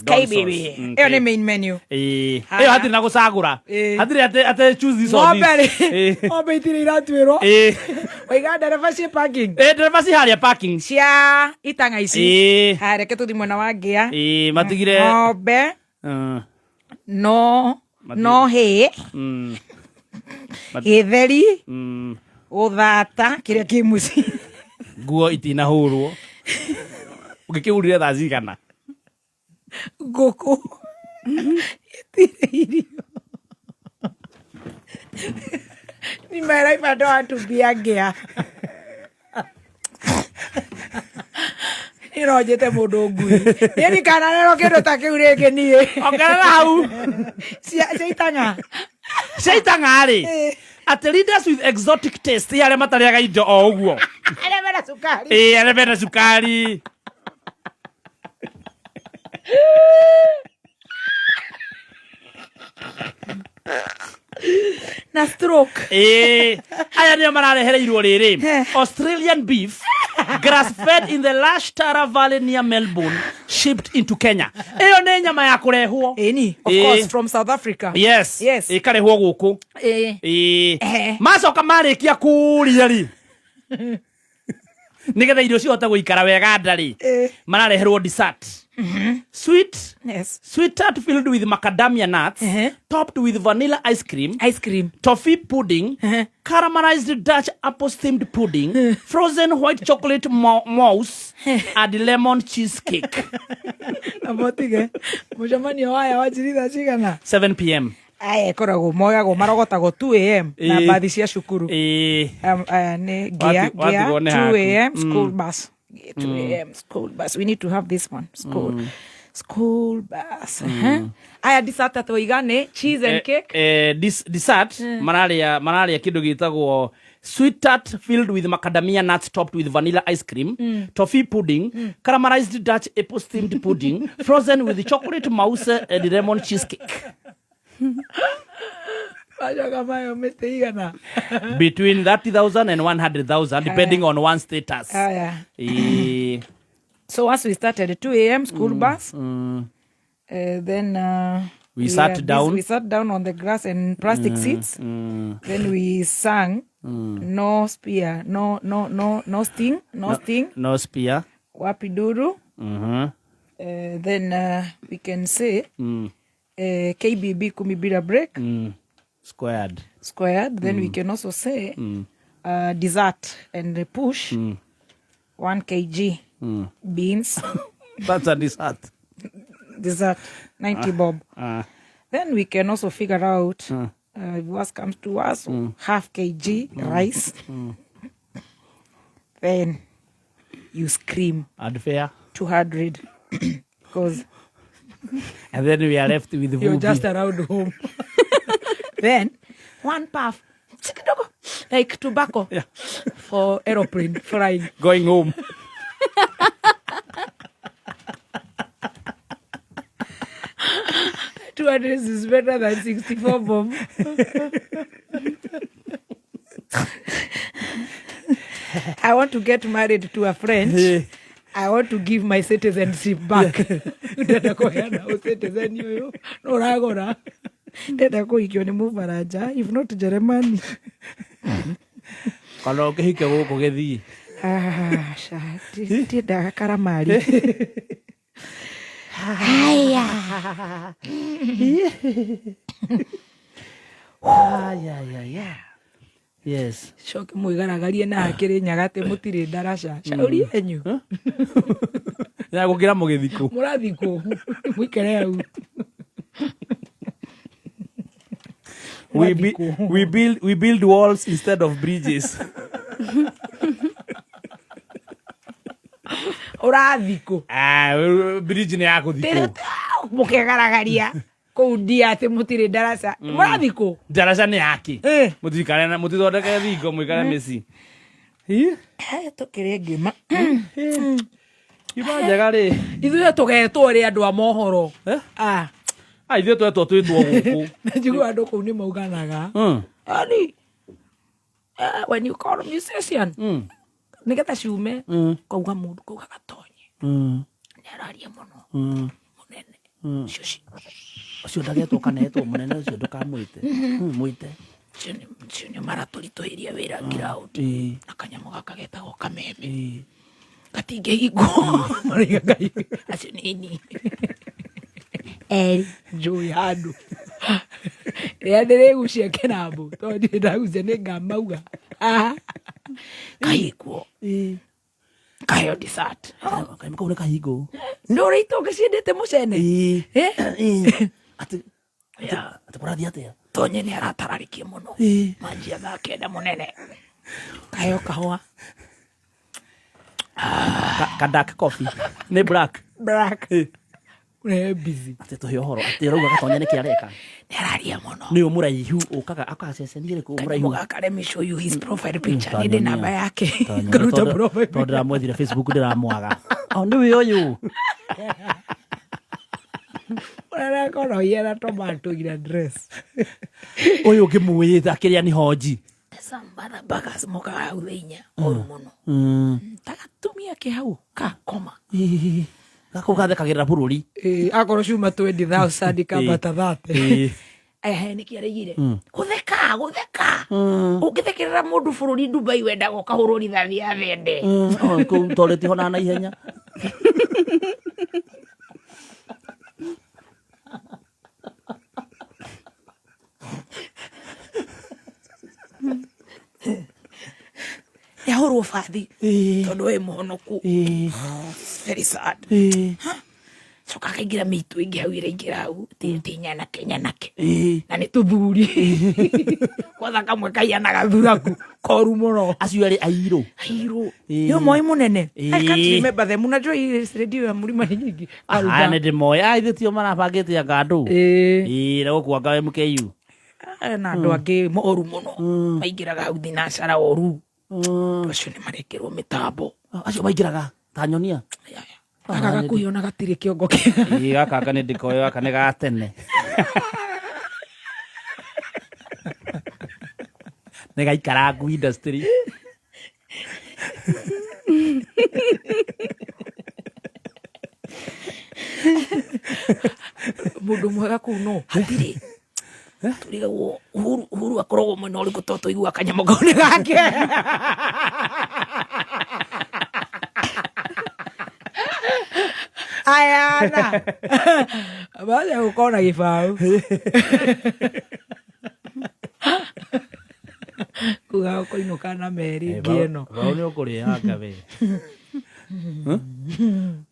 KBB. Hiyo ni main menu. Hiyo hati na kusagura. Hati ate choose this or this. Obe itire iratwiro. Oiga dereva si parking. Dereva si haria parking. Cia itanga ici. Hareke tuthi mwena wa ngia. Matigire. Obe. No he. Githeri. Uthata kiria ki muci. Nguo itinahurwo. Ukikiurire thaa cigana? Nguku. Itire irio. Ni mera ibado atubia ngia. Irojete mundu ngui. Ni kana nero kindu ta kiu ringi nie. Ongerera hau. Shaitanga ri. At leaders with exotic taste yale matariaga indo o uguo. Arebera sukari. Arebera sukari. Na stroke. Aya nio mararehereirwo riri. Australian beef, grass fed in the lush Tara Valley near Melbourne, shipped into Kenya. Eyo ne nyama ya kurehwo. Of course from South Africa. Yes. Ikarehwo guku. Macoka marikia kuria ri. Nigetha irio cihote guikara wega ndari. Marareherwo dessert. Sweet tart filled with macadamia nuts, topped with vanilla ice cream, toffee pudding, caramelized Dutch apple steamed pudding, frozen white chocolate mousse, and lemon cheesecake. 7 p.m. Koragwo moyagwo marogotagwo 2 a.m. na bathi cia cukuru. Ni gia 2 a.m. school bus. 2 a.m. school bus. We need to have this one. School bus. Aya dessert atoigane cheese and cake. Dessert mararia kindu gitagwo sweet tart filled with macadamia nuts topped with vanilla ice cream, toffee pudding, caramelized Dutch apple steamed pudding, frozen with chocolate mousse and lemon cheesecake. Between 30,000 and 100,000 depending on one's status. So once we started at 2 a.m. school bus, then we sat down. We sat down on the grass and plastic seats. Then we sang no spear, no sting, no spear. Wapi Duru. Then we can say KBB kumi bila break. Squared. Then we can also say dessert and push 1 kg beans. That's a dessert. Dessert 90 bob. Then we can also figure out if worse comes to us, half kg rice. Then you scream. And fair 200 because and then we are left with the you're just around home. Then 1 puff like tobacco for aeroplane flying going home. $200 is better than 64 bob. I want to get married to a French. I want to give my citizenship back. Ndenda kuheana citizen uyu. No ragora. Ndenda kuikio ni Mufaraja, if not Germany. Kana ukihike guku githii. Shati. Ndenda karamari. Haya. Yeah. Yes. Shoke muigaragarie na hakiri nyagate mutire darasha. Shauri yenyu. Ya gukira mugithiko. Murathiko. Mwikere au. We build walls instead of bridges. Urathiko. Bridge ni yako thiko. Mukegaragaria. Koudia ate mutire darasa. Murathiko. Darasa ni yaki. Mutikare na mutithondeke thiko mwikare mesi. Tokire ngima. Ibanja ri. Ithuĩ tũgetwo ri andu a mohoro. Ithuĩ twetwo twĩtwo gũkũ. Njigua andu kũu nĩ mauganaga. Ani. When you call a musician. Nĩgetha ciume. Kauga mũndũ kauga gatonye. Nĩararia mũno. Munene. Ucio ndagetwo kanetwo munene ucio ndukamwite. Mwite. Cio nĩ maratũritũhĩria wĩra ground. Na kanyamũ gaka getagwo kameme. Gatingĩhingwo. Acio nĩ ni. Njũĩ handũ. Rĩrĩa ndĩrĩgucia kĩnambo tondũ ndirĩ ndagucia nĩ ngamauga. Kahingwo. Kaheo dessert. Kaimũ kau nĩ kahingo. Ndũrĩ itũngĩ ciendete mũcene. Ati mũrathi atĩa? Tonye nĩ aratararikie mũno. Manjia thaa kenda mũnene. Kaheo kahũa. Ka dark coffee. Nĩ black. Black. Nĩ busy. Ati tũhe ũhoro. Ati rauga gatonye nĩ kĩareka. Nĩ araria mũno. Nĩ mũraihu ũkaga akaceceni ĩrĩkũ mũraihu. Kanyamũ let me show you his profile picture. Nĩ ndĩ namba yake. Ngaruta profile. Tondũ ndĩramwethire Facebook ndĩramwaga. Nĩwe ũyũ. Ũrĩa kono yera tomato ira dress. Ũyũ ngĩmwĩta kĩrĩa nĩ honji. Sambara bagas moka hau thĩinya. Oru mũno. Tagatumia ke hau ka koma. Gako gathekagĩrĩra bũrũri. Akorwo ciuma 20,000 kambata 30. Nĩ kĩarĩgire. Gũtheka. Ũngĩthekerera mũndũ bũrũri Dubai wenda goka hũrwo rithathi ya thende. Kũu toleti hona na ihenya. Yahorwo bathi tondu we muhonoku. Very sad. Coka kaingira mitu ingi hau iraingira hau tinya na Kenya nake na nĩ tũthuri kwatha kamwe kaiyana gathuraku koru mũno. Acio erĩ airũ. Yo moi mũnene. I can't remember them. Unajua hii radio ya Mlima ni nyingi. Aya nĩ ndĩmoĩ. Ithuĩ tio marabangĩte anga andũ. Na gũkuanga MKU. Na andũ angĩ moru mũno maingĩraga hau thinacara oru. Acio nĩ marekĩrwo mĩtambo. Acio maingĩraga ta nyonia. Gaka gakuyo na gatirĩ kĩongo kĩa. Gaka nĩ ndĩkoyo gaka nĩ ga tene. Nĩ gaikara ngu industry. Mũndũ mwega kũu no hatirĩ. Turigagwo Uhuru akoragwo mwena ũrĩkũ tondũ tũiguaga kanyamũ kau nĩ gake. Ayana. Baada gũkorwo na gĩbaũ. Kuga ũkũinũka na merĩ ngĩeno. Baũ nĩ ũkũrĩanga we.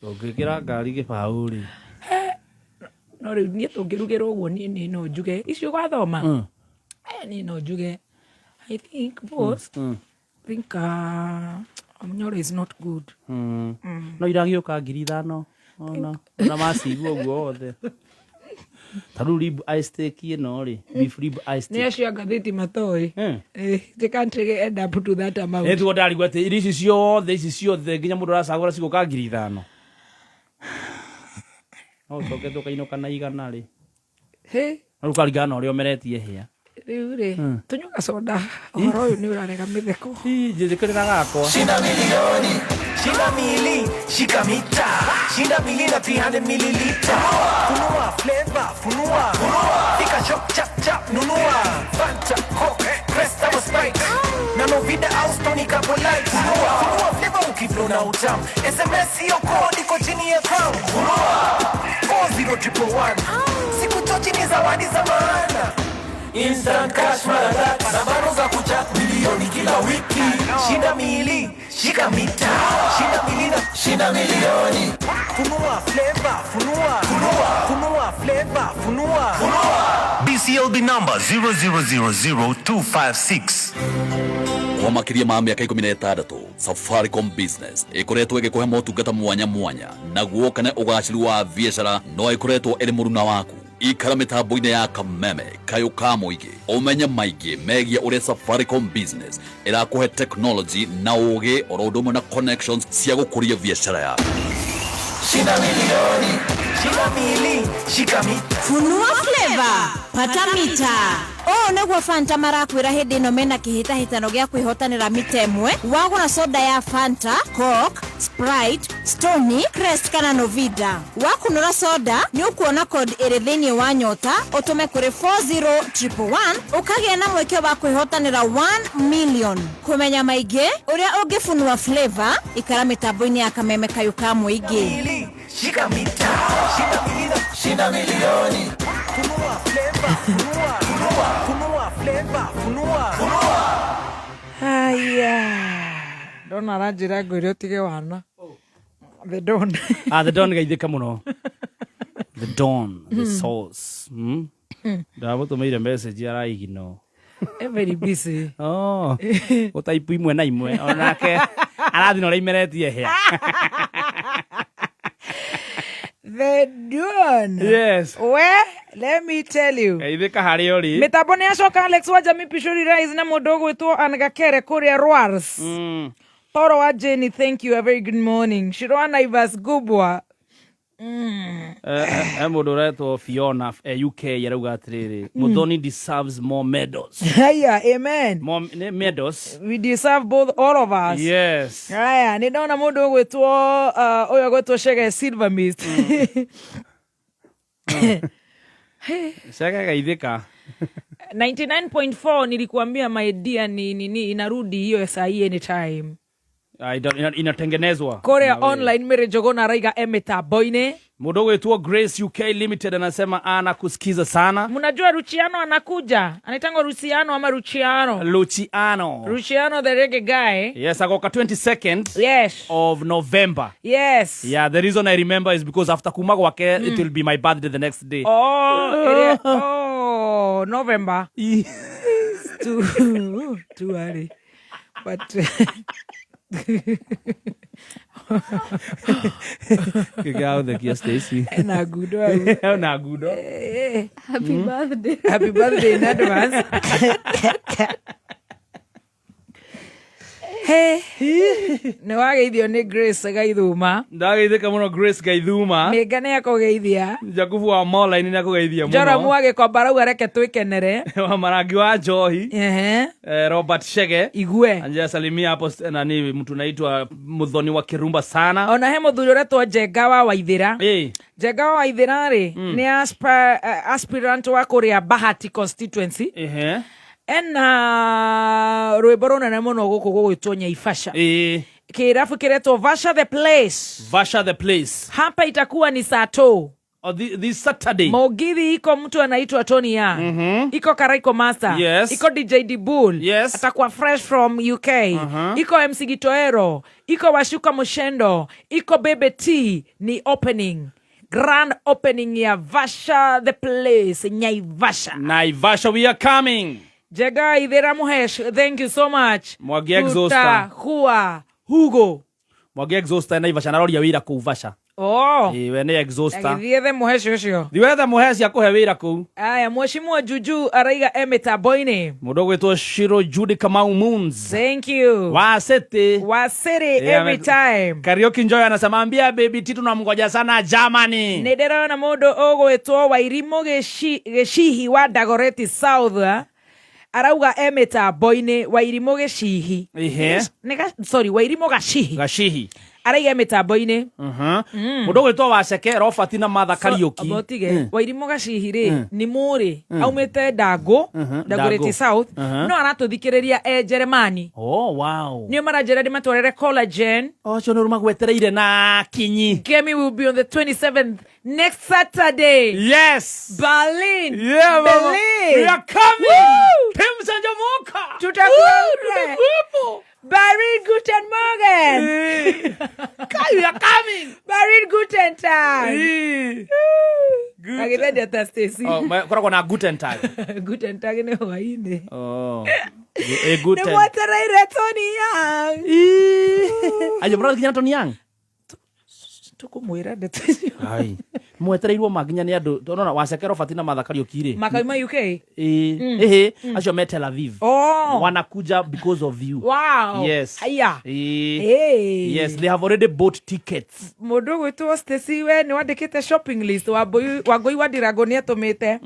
Ũngĩkĩra ngari gĩbaũ rĩ. No rĩu niĩ tũngĩrugĩrwo ũguo niĩ no njuge. Icio gwathoma. Niĩ no njuge. I think boss. Think Nyoro is not good. No iragĩũka 5,000. Na macigua ũguo othe. Taru rib ice steak ĩno rĩ. Beef rib ice steak. Nĩ acio ngathĩti matoĩ. They can't end up to that amount. Nĩ tuo ndarigwo atĩ ici ciothe nginya mũndũ aracagũra cigũka 5,000. No ũcoke tũkainũka na 100 rĩ. Rĩu karingana ũrĩa ũmeretie hĩa. Riure. Tunyuka soda. Ohoro uyu ni urarega mitheko. Njithikirira gakwa. Shinda milioni, shinda mili, shika mita, shinda mili na 300 milliliter. Funua flavor, funua. Fika shop chap chap, nunua. Fanta, Coke, Crest ama Sprite. Nano vida au Stony Capolite. Funua flavor ukiflow na utamu. SMS hiyo code iko chini ya crown. Funua 40111. Siku chochi ni zawadi za maana. Instant cash maradat. Nambaro za kucha milioni kila wiki. Shinda mili, shika mita. Shinda mili na shinda milioni. Funua flavor, funua. Funua flavor, funua. BCLB number 0000256. Kwa makiria ma miaka 16 Safaricom Business ikoretwo igikuhe motungata mwanya mwanya naguo kana ugaciru wa biashara no ikoretwo iri muruna waku ikara mitambo-ini ya kameme kayo ka muingi umenye maingi megie uri Safaricom Business irakuhe technology na ugi orodomo na connections cia gukuria biashara yaku. Shinda milioni, shinda mili, shika mita. Funua flavor, pata mita. Neguo Fanta marakwira hindi ino mena kihitahitano gia kwihotanira mita imwe wagura soda ya Fanta, Coke, Sprite, Stony, Crest kana Novida. Wakunura soda ni ukuona code iri thiini wa nyota utume kuri 40111 ukagia na mweke wa kwihotanira 1 million. Kumenya maingi uria ungifunua flavor ikara mitambo-ini ya kameme kayo ka muingi. Shika mita, shinda milioni. Funua flavor, funua flavor, funua. Haya. Dona ranjira ngwire utige wana. The Don. The Don gaithika muno. The Don, the sauce. Ndamutumire message ya raigino. Very busy. Utaipu imwe na imwe. Onake arathi no reimeretie hea. The Don. Yes. Where? Let me tell you. Gaithika hari ori. Mitambo ni acoka Alex wa Jamii Pishori Rise na mundu gwitwo Angakere kuria Rwars. Toro wa Jenny, thank you. A very good morning. Shirwa Naivas Gubwa. Mundu retwo Fiona UK yarauga atiriri Muthoni deserves more medals. Yeah, amen. More medals. We deserve both, all of us. Yes. Haya, ni ndona mundu gwitwo uyo gwitwo Shege Silver Mist. Shege gaithika. 99.4 nilikuambia my dear ni inarudi hiyo saa hii anytime. Inatengenezwa Korea online mere jogona raiga mitambo-ini. Mundu gwitwo Grace UK Limited anasema anakusikiza sana. Mnajua Luciano anakuja. Anaitangwa Luciano ama Luciano? Luciano the reggae guy. Yes, agoka 22nd yes. of November. Yes. Yeah, the reason I remember is because after kumago wake it will be my birthday the next day. November. too early. But Kikao the kia Stacy. Na gudo. Na gudo. Happy birthday. Happy birthday in advance. Hey. Ne wageithio ni Grace Gaithuma. Ndageithika muno Grace Gaithuma. Mengane yako geithia. Jakubu wa Mola ni nakugeithia muno. Jora mwage kwa barau areke twikenere. Wa Marangi wa Johi. Robert Shege. Igwe. Anja salimia hapo nani mtu naitwa Muthoni wa Kirumba sana. Ona he muthuri uretwo Njenga wa Waithira. Njenga wa Waithira ri ni aspirant wa kuria Bahati constituency. Ena rwimbo runene muno guku gugwitwo Nyaifasha. Kirafu kiretwo Vasha the place. Vasha the place. Hapa itakuwa ni saa 2 this Saturday. Mogithi iko mtu anaitwa Tony ya. Iko Karaiko Master. Yes. Iko DJ Dibul. Yes. Atakuwa fresh from UK. Iko MC Gitoero. Iko Washuka Mushendo. Iko Bebe T. Ni opening. Grand opening ya Vasha the place. Naivasha we are coming. Jega Idera Muhesh, thank you so much. Mwagi Exhauster. Hugo. Mwagi Exhauster Naivasha naroria wira ku Vasha. We ne Exhauster. Thiethe Muhesh ucio. Thiethe Muhesh ya kuhe wira ku. Aya, Mheshimiwa Juju araiga mitambo-ini. Mundu gwitwo Shiro Judy Kamau Moons. Thank you. Wasete every time. Karaoke Joy anasema ambia baby Titu tunamngoja sana Germany. Ni ndirona mundu ugwitwo Wairimu Geshihi wa Dagoretti South. arauga mitambo-ini Wairimu Gicihi sorry Wairimu Gacihi araiga mitambo-ini mundu gwitwo Waceke Robert na Martha Kariuki abotige Wairimu Gacihi ri ni muri aumite Ndangu Ndagureti South no aratuthikiriria Jeremani wow ni maranjera matwarere collagen cio ni rumagwetereire na kinyi Kemi will be on the 27th next Saturday. Yes. Berlin. Yeah, mama. We are coming. Tim Sanjamoka. Tutakuwa. Berlin, guten Morgen. We are coming. Berlin, guten Tag. Agenda Stacy. Koragwo na guten tag. Guten Tag ni hwaini. Guten. Ni mwatereire Tony Young. Ayo mwana kinya Tony Young. Tukumwira ndeto. Ai. Mwetereirwo maginya ni andu tonona Waceke Robert na Martha Kariuki ri. Makaima UK. Acio me Tel Aviv. Wanakuja because of you. Wow. Yes. Aya. Yes, they have already bought tickets. Mundu gwitwo Stacy we ni wandikite shopping list Wangui wa Ndirago ni atumite.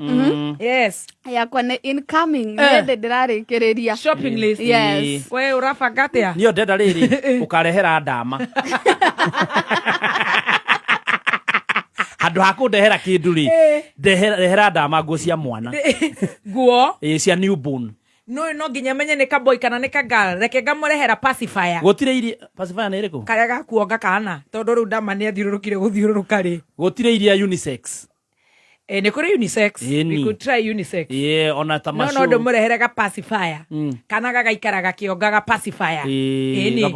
Yes. Yakwa ni incoming ni ndirarikiriria shopping list. Yes. We urabanga atia? Niyo ndenda riri ukarehera ndama. Handu hakundehera kindu ri ndehera ndama nguo cia mwana nguo cia newborn no nginya menye ni ka boy kana ni ka girl reke ngamurehera pacifier gutire iria pacifier ni iriku karia gakuonga kana tondu riu ndama ni athiururukire guthiururuka ri gutire iria unisex ni kuri unisex we could try unisex ona tamasho no ndumurehere ga pacifier kana gagaikara gakionga ga pacifier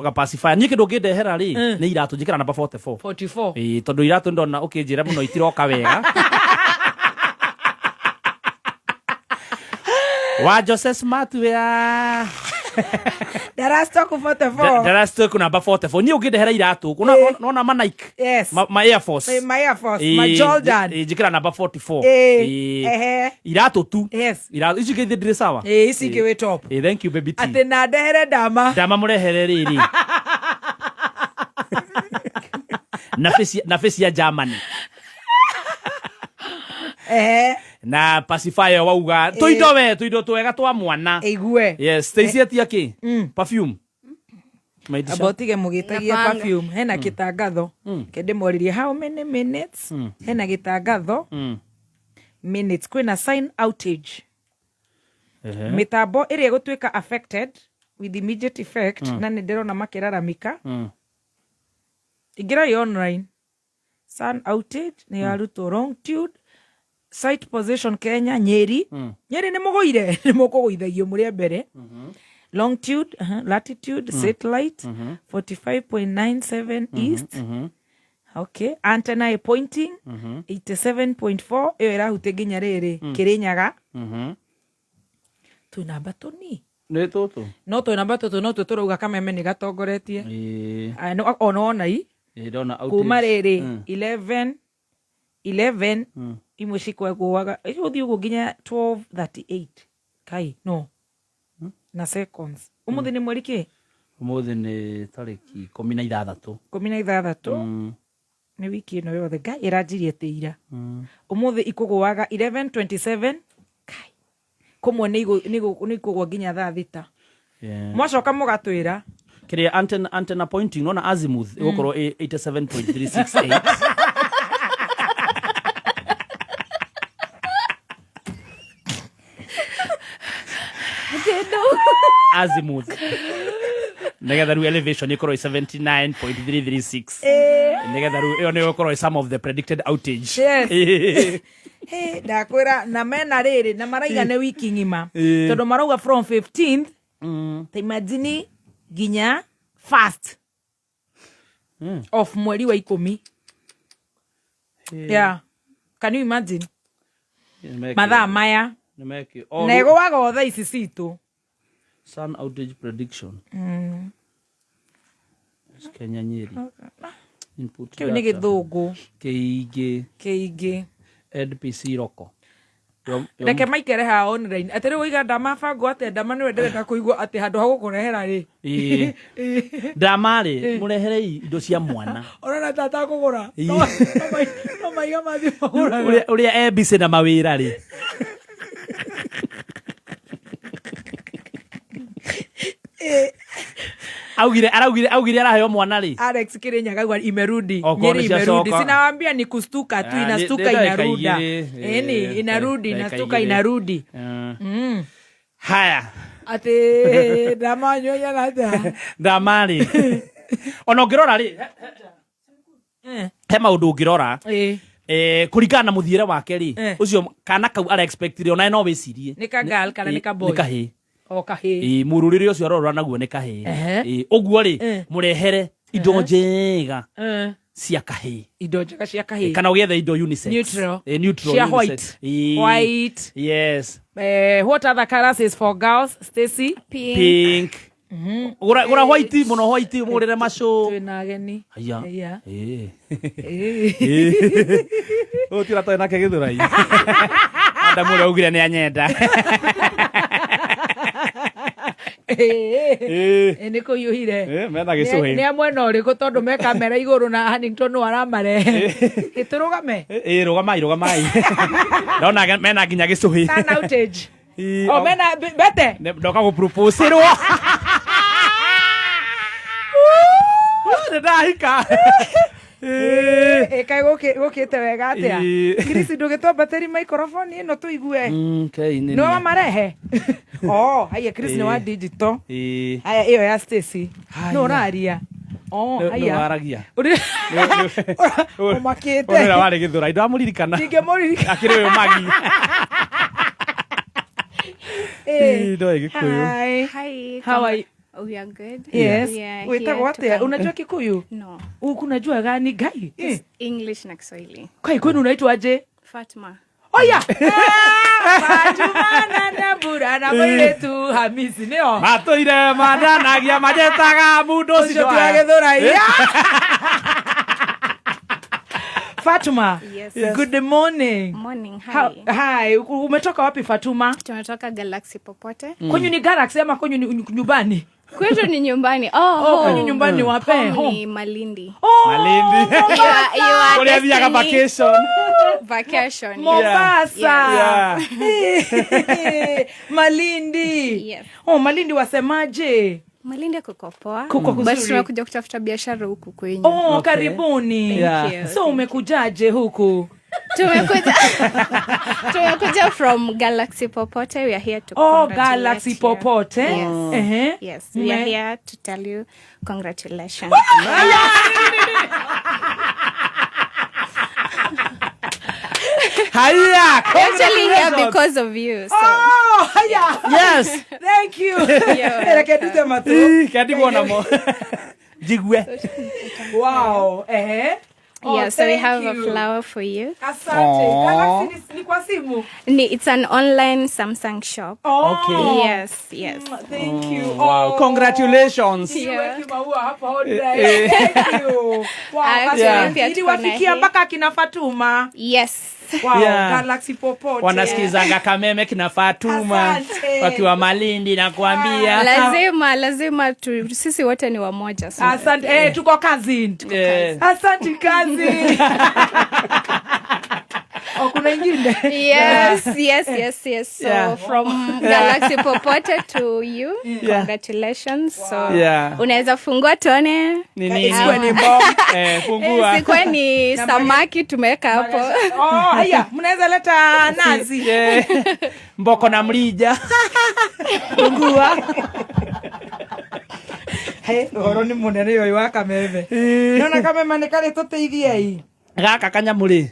ga pacifier ni kindu ngindehera ri ni iratu njikira namba 44 tondu iratu ndona ukinjira muno itiroka wega wa Joseph Smart wea Darastoku 44 Darastoku namba 44 ni ugindehera iratu nona ma Nike ma Air Force ma Jordan njikira namba 44 iratu tu iratu ici ke ndire sawa ici ke we top thank you baby T ate na ndehere ndama murehere riri na face ya Germany na pacifier wauga tuindo twega twa mwana igue yes Stacy atia ki perfume abotige mugitagia perfume hena gitangatho kende moririe how many minutes hena gitangatho minutes kwina sign outage mitambo iria gutwika affected with immediate effect na ndirona makiraramika igira online sun outage ni aruto longitude site position Kenya Nyeri Nyeri ni mugoire ni mukugoithagio muri mbere longitude latitude satellite 45.97 east okay antenna pointing 87.4 iyo irahute nginya riri Kirinyaga tu namba tuni ni tutu no tu namba tutu no tuturuga Kameme ni gatongoretie no ona i ndona outage kuma riri 11 imwe cikwegwaga uthi uguo nginya 12:38 kai no na seconds umuthi ni mweri ki umuthi ni tariki 16 ni wiki ino yothe ngai iranjirie tira umuthi ikugwaga 11:27 kai kumwe ni ikugwa nginya thaa thita mwacoka mugatwira kiria antenna pointing nona azimuth igukorwo 87.368 azimuth negetha ru elevation ikorwo 79.336 negetha ru iyo ni ikorwo some of the predicted outage ndakwira na mena riri na maraiga ne wiki ngima tondu marauga from 15th ta imagine ginya fast of mweri wa 10 can you imagine mathaa maya nego wagotha ici citu sun outage prediction Kenya Nyeri input kiu ni githungu keige NPC roko reke maikere ha online atiri uiga ndama bango ate ndama ni wendereta kuigua ati handu ha gukurehera ri ndama ri murehere indo cia mwana orana tata kugura no maiga mathi kugura uria ebise na mawira ri augire araheo mwana ri Alex Kirinyaga imerudi Nyeri imerudi sinawaambia ni kustuka tu inastuka inarudi inarudi inastuka inarudi haya ate damanyo yana damari ona ngirora ri he maundu ngirora kuringana na muthiire wake ri ucio kana kau ara expectire ona no wicirie ni ka girl kana ni ka boy ni kahi o kahi mururire ucio arorora naguo ni kahi uguo ri murehere indo njega cia kahi indo njega cia kahi kana ugethe indo unisex neutral cia white yes what other colors is for girls Stacy pink gura white muno white murire macho twina ageni aya tira to nake githurai anda mure ugire ni anyenda ni kuyuhire mena gicuhi ni amwena uriku tondu me kamera iguru na Hannington waramare iturugame rugamai ndona mena nginya gicuhi sana outage mena bete ndoka go propose ro ndahika kai gukite wega atia Chris ndugitwa battery microphone ino tuigue no marehe haya Chris ni wa digital haya iyo ya Stacy no raria haya waragia makete ora wari githura indo amuririkana ningemuririkana akiri uyo magi Hi. How are you? We are good. Yes. Uitagwo atia? Unajua Kikuyu? No. Unajua gani gai? English na Kiswahili. Kwa kwenu unaitwa aje? Fatma. Oya. Fatuma na Nambura na mwetu Hamisi nio. Matoire mananagia majetaga mundu ucio twagethura ya. Fatuma. Yes. Good morning. Morning. Hi. Hi. Umetoka wapi Fatuma? Tumetoka Galaxy Popote. Kwenyu ni Galaxy ama kwenyu ni nyumbani? Kwetu ni nyumbani. Kwenyu nyumbani wape? Ni Malindi. Malindi. You are via vacation. Vacation. Mombasa. Malindi. Yes. Malindi wasemaje? Malindi kuko poa. Kuko kuzuri. Basi tunakuja kutafuta biashara huku kwenyu. Karibuni. So umekujaje huku? Tumekuja from Galaxy Popote. We are here to Galaxy Popote. Yes. We are here to tell you congratulations. Hiya! Actually here because of you. So. Hiya! Yes. Thank you. Rekebite matu. Kadi bona mo. Jigwe. Wow. So we have a flower for you. Asante. Galaxy ni kwa simu. It's an online Samsung shop. Okay. Yes. Thank you. Wow. Congratulations. Thank you. Wow. Ili wafikia mpaka kina Fatuma. Yes. Wow. Galaxy Popote. Wanasikizanga Kameme kina Fatuma wakiwa Malindi na kuambia lazima sisi wote ni wamoja. Asante. Tuko cousin. Asante cousin. Kuna ingine? Yes. So from Galaxy Popote to you, congratulations. So unaweza fungua tuone. Isikwe ni bomb. Fungua. Isikwe ni samaki tumeweka hapo. Haya, mnaweza leta nazi. Mboko na mrija. Fungua. Horo ni munene yoyo wa Kameme. Nona Kameme ni kale tuteithie hii. Gaka kanyamuri.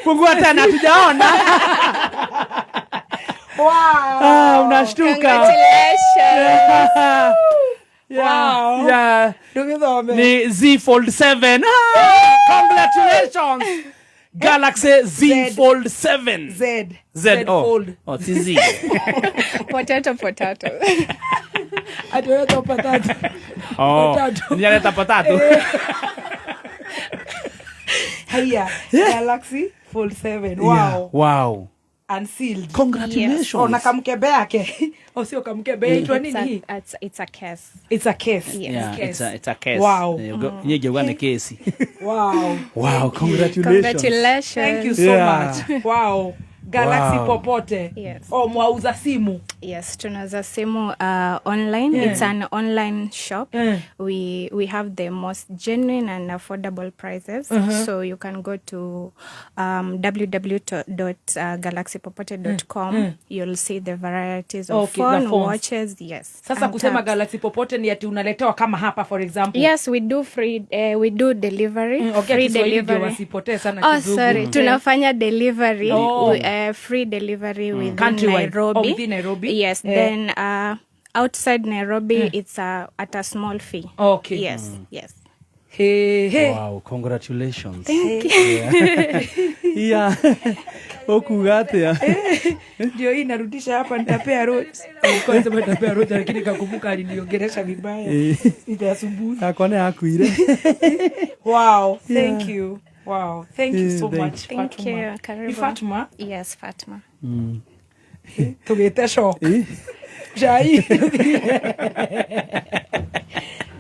Fungua tena tujaona. Wow. Unashtuka. Congratulations. Wow. Ni Z Fold 7. Congratulations. Galaxy Z Fold 7. Z Fold. TZ. Potato. Atoto potato. Nialeta potato. Hiya, Galaxy Fold 7. Wow. Unsealed. Congratulations. Na kamkebe yake. Sio kamkebe itwa nini hii? It's a case. It's a case. Yes. It's a case. Wow. Nyege ugane kesi. Wow, congratulations. Thank you so much. Wow. Galaxy Popote. Yes. Mwauza simu. Yes, tunauza simu online. Yeah. It's an online shop. We have the most genuine and affordable prices. So you can go to www.galaxypopote.com. You'll see the varieties of phone, watches. Yes. Sasa kusema Galaxy Popote ni ati unaletewa kama hapa for example. Yes, we do free we do delivery. Free delivery. Wasipotee sana kidogo. Sorry, tunafanya delivery. Free delivery within Nairobi. Within Nairobi. Yes, then outside Nairobi it's at a small fee. Okay. Yes, yes. Hey. Wow, congratulations. Thank you. Yeah. Okugatea. Ndio hii narudisha hapa nitapea road. Kwa sababu nitapea road lakini kakumbuka aliniongelesha vibaya. Itasumbua. Akone akuire. Wow, thank you. Wow, thank you so much, Thank Fatuma. you, Karibu. Ni Fatuma? Yes, Fatuma. Tugete shock. Jai.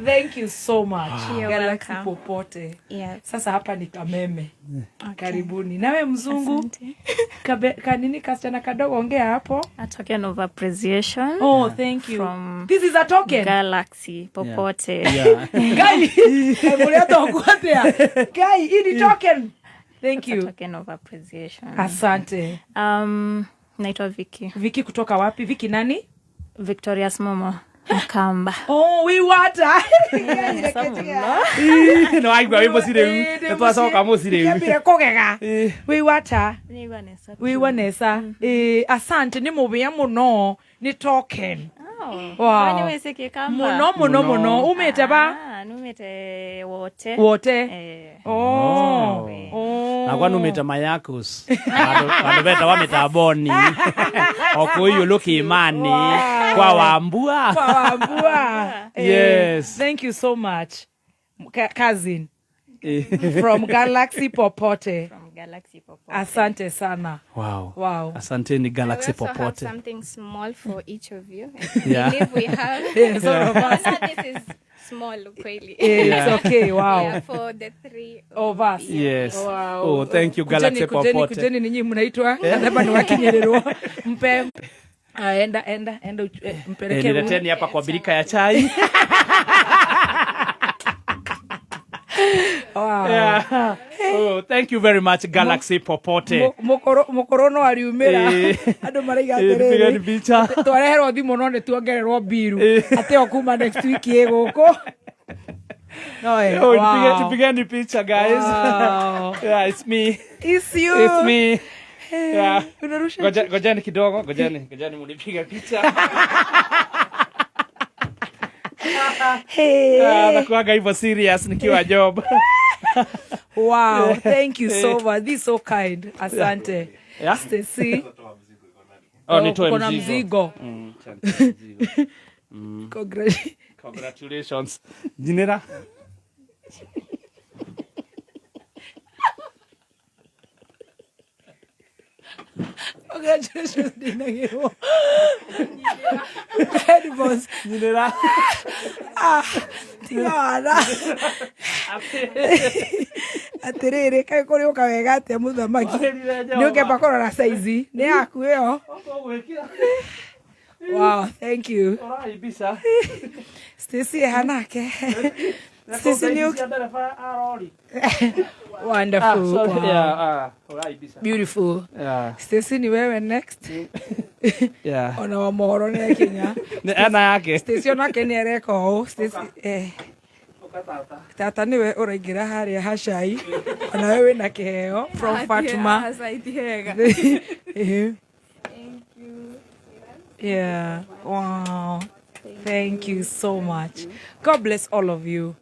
Thank you so much. You're Galaxy welcome. Popote. Yes. Sasa hapa ni Kameme. Karibuni. Nawe mzungu. Kanini kasichana kadogo ongea hapo. A token of appreciation. Oh, thank you. From This is a token. Galaxy Popote. Yeah. Guy, mliato kuatea. Guy, hii ni token. Thank you. A token of appreciation. Asante. Naitwa Vicky. Vicky kutoka wapi? Vicky nani? Victoria's Momo. Kamba. Oh, we water. No aigua wimbo sire u. Twacoka mu sire u. Kambira kogega. We water. We wanesa. Asante ni mubia muno ni token. Wow. Muno. Umete ba? Numete wote. Wote. Oh. Agwa numete mayakos. Ando beta wameta boni. Okoyo loki imani. Kwa wambua. Yes. Thank you so much. Cousin. From Galaxy Popote. From Galaxy Popote. Asante sana. Wow. Asante ni Galaxy Popote. We also have something small for each of you. Yeah. I believe we have. Yes, all of us. This is small, kweli. It's okay. Wow. Yeah, for the three of us. Yes. Wow. Oh, thank you, Galaxy Popote. Kujeni ninyi mnaitwa. Hapa ni wakinyelelwa. Mpe. Enda mpeleke. Nileteni hapa kwa birika ya chai. Wow. Yeah. Oh, thank you very much, Galaxy Popote. Mokorono aliumira. Ando maraiga aterere. Bicha. Twareherwo thimu no ne tuongererwo biru. Ate okuma next week yeguko. No, tupigeni picha, guys. Wow. Yeah, it's me. It's you. It's me. Yeah. Gojani kidogo, gojani mulipiga picha. Nakuaga hivyo serious nikiwa job. Wow, thank you so much. This is so kind. Asante. Yeah. Stacy. Nitoe mzigo. Congratulations. Jinera. Congratulations, Dinagiro. Head boss. Jinera. Tiara. Aterere kai kore ukawega ate muthamaki. Ni ukepa korora size. Ni yaku yo. Wow, thank you. Stacy hanake. Stacy ni wonderful. Wow. Yeah, beautiful. Yeah. Stacy ni wewe next. Yeah. Ona wa mohoro ni Kenya. Ana yake. Stacy ona Kenya reko. Stacy Tata niwe uraingira haria hashai. Ona wewe na kiheo from Fatuma. Thank you. Yeah. Wow. Thank you so much. God bless all of you.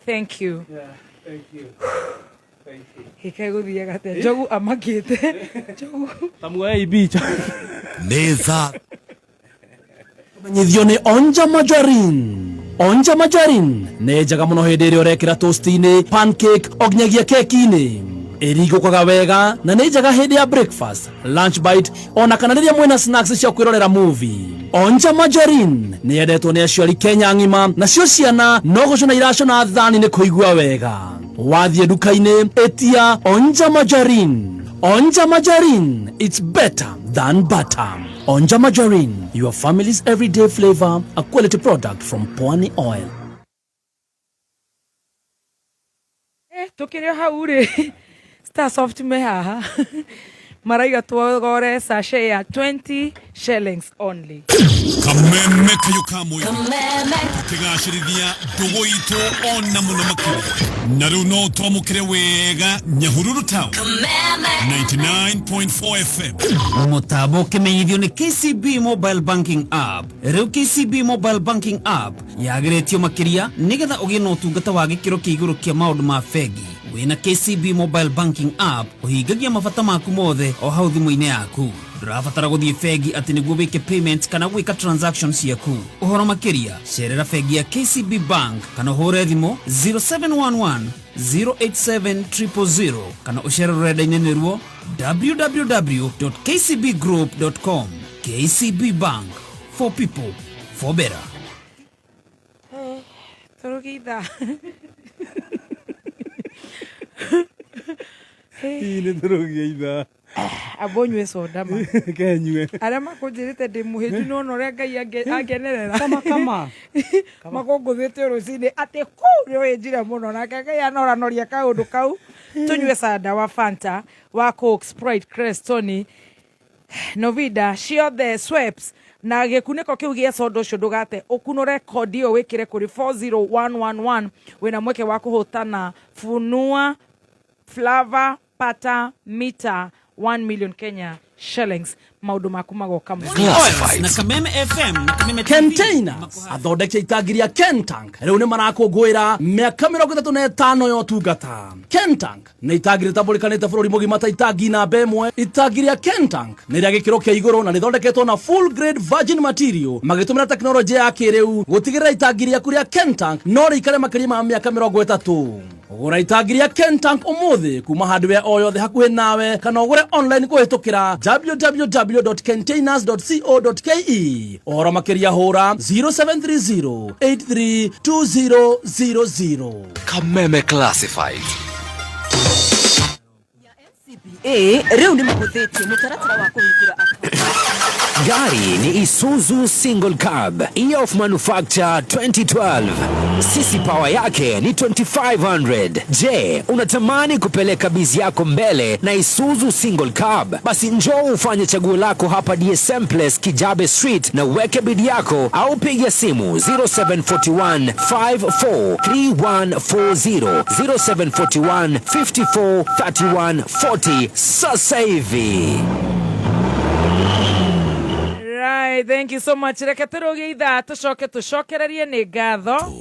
Thank you. Yeah. Thank you. Thank you. Hikaiguthia gate. Jogu amakite. Jogu. Tamuwe ibicha. Neza. Menyithio ni Onja Majorin. Onja Majorin nĩ njega mũno hĩndĩ ĩrĩa ũrekĩra toast-inĩ, pancake, o nginyagia keki-inĩ. Ĩrigũkaga wega na nĩ njega hĩndĩ ya breakfast, lunch bite, ona kana rĩrĩa mwĩna snacks cia kwĩrorera movie. Onja Majorin nĩ yendetwo nĩ aciari Kenya ng'ima, nacio ciana no gũcũna iracũna thani nĩ kũigua wega. Wathiĩ nduka-inĩ ĩtia Onja Majorin. Onja Majorin, it's better than butter. Onja Margarine, your family's everyday flavor, a quality product from Pwani Oil. Tukirio haure Star Soft meha maraiga tuogore sachet ya 20 shillings only. Kameme kayukamwe tukigashirithia ndugu itu ona muno makuru na riu no twamukire wega Nyahururu Town 99.4 FM Mutabo kimenyithio ni KCB Mobile Banking App. Riu KCB Mobile Banking App yageretio makiria nigetha ugie no tungata wa gikiro kiiguru kia maundu ma fegi. Wina KCB Mobile Banking App uhingagia mabata maku mothe o hau thimu-ini yaku. Ndurabatara guthie fegi ati niguo wike payments kana gwika transactions yaku. Uhoro makiria cerera fegi ya KCB Bank kana hore thimu 0711 087 000 kana ucere rurenda-ini niruo www.kcbgroup.com. KCB Bank, for people, for better. Torogida. Ine torogida. Abonywe soda ma. Kenywe. Arama kujirite ndimuheju no nore ngai agenerera. Kama. Magongothete rucini ate ku rio ejira muno na ngai anora kaundu kau. Tunywe sada wa Fanta, wa Coke, Sprite, Crest, Tony, Novida, Shiode, Sweps, na gekuniko kiu gia soda cio ndugate ukunure kodi yo wikire kuri 40111 wina mweke wa kuhotana funua Flava Pata Mita 1 million Kenya shillings maudu maku magoka mu na Kameme FM na Kameme Containers athondeke itangiria Kentank riu ni marakungwira miaka 35 yo tungata. Kentank ni itangiri tabulikanite bururi mugima ta itangi namba 1. Itangiria Kentank ni ria gikiro kia iguru na nithondeketwo na full grade virgin material magitumira teknolojia ya kiriu gutigirira itangiria kuria Kentank no rikare makiri ma miaka 30. Ugura itangiria Kentank umuthi kuma hardware o yothe hakuhi nawe kana ugure online kuhitukira www.containers.co.ke ora makiria hura 0730832000. Kameme Classified. Riu ni muhuthĩtie mutaratara wa kũhingũra account. Gari ni Isuzu Single Cab Year of Manufacture 2012. Sisi power yake ni 2500. Je, unatamani kupeleka bizi yako mbele na Isuzu Single Cab? Basi njoo ufanye chaguo lako hapa DSM Place Kijabe Street na weke bidi yako au piga simu 0741 543140 0741 543140 sasa hivi. Right, thank you so much. Reke turuge itha tucokererie ni ngatho.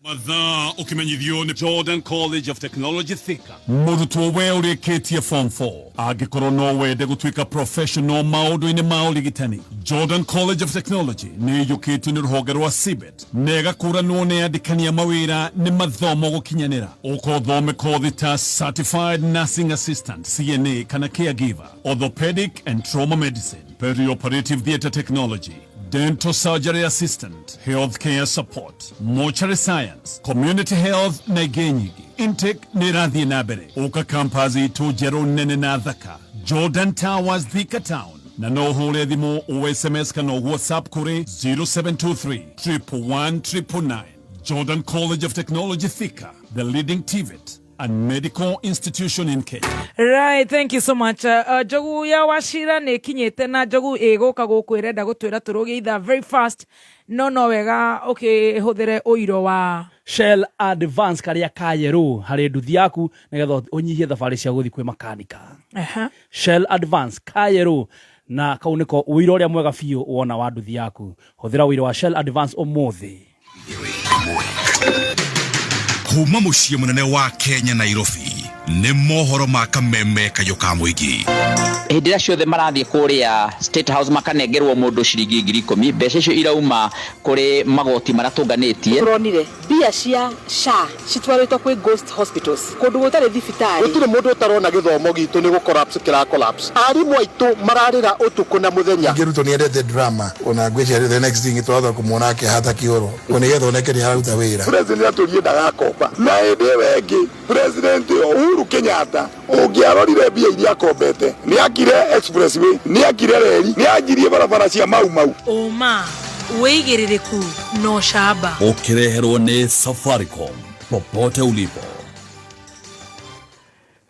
Mathaa ukimenyithio ni Jordan College of Technology Thika. Murutwo we urikitie form 4 angikorwo no wende gutwika professional maundu-ini ma urigitani. Jordan College of Technology ni yukitio ni ruhonge rwa CBET nega kuranwo ni andikania mawira ni mathomo gukinyanira ukothome kothi ta Certified Nursing Assistant CNA kana Caregiver, Orthopedic and Trauma Medicine, Perioperative Theatre Technology, Dental Surgery Assistant, Healthcare Support, Mortuary Science, Community Health na igenyigi. Intake ni radhi na bere. Uka kampazi tu jero nene na dhaka. Jordan Towers Thika Town. Na no hule dhimo SMS ka no WhatsApp kure 0723 111 Jordan College of Technology Thika, the leading TVET and medical institution in Kenya. Right, thank you so much. Jogu ya washira ni kinyete na jogu ego kagoku irenda gutwira turuge itha very fast. No wega okay huthire uiro wa Shell Advance karia kayeru hari nduthi yaku nigetha unyihie thabari cia guthi kwi makanika. Shell Advance kayeru na kauniko uiro uria mwega biu wona wa nduthi yaku. Huthira uiro wa Shell Advance umuthi. Kuma muciĩ munene wa Kenya Nairobi nĩ mohoro ma Kameme kayuka muigi. Hĩndĩ ciothe marathie kuria State House makanengerwo mundu ciringi 10,000 mbeca icio irauma kuri magoti maratunganitie. Turonire bia cia SHA citwaritwo kwi ghost hospitals kundu gutari thibitari. Gutire mundu utarona githomo gitu ni collapse kira collapse. Arimu aitu mararira utuku na muthenya. Ngiruto ni endete drama ona ngwĩciria the next thing twatha kumwona ke hata kioro kuni getho neke ni hararuta wira. President aturie ndagakomba na ende wengi president Uhuru Kenyatta ungiarorire mbia iria akombete ni akire expressway ni akire reli ni anjirie barabara cia mau Uma weigiririku no shaba ukireherwo ni Safaricom popote ulipo.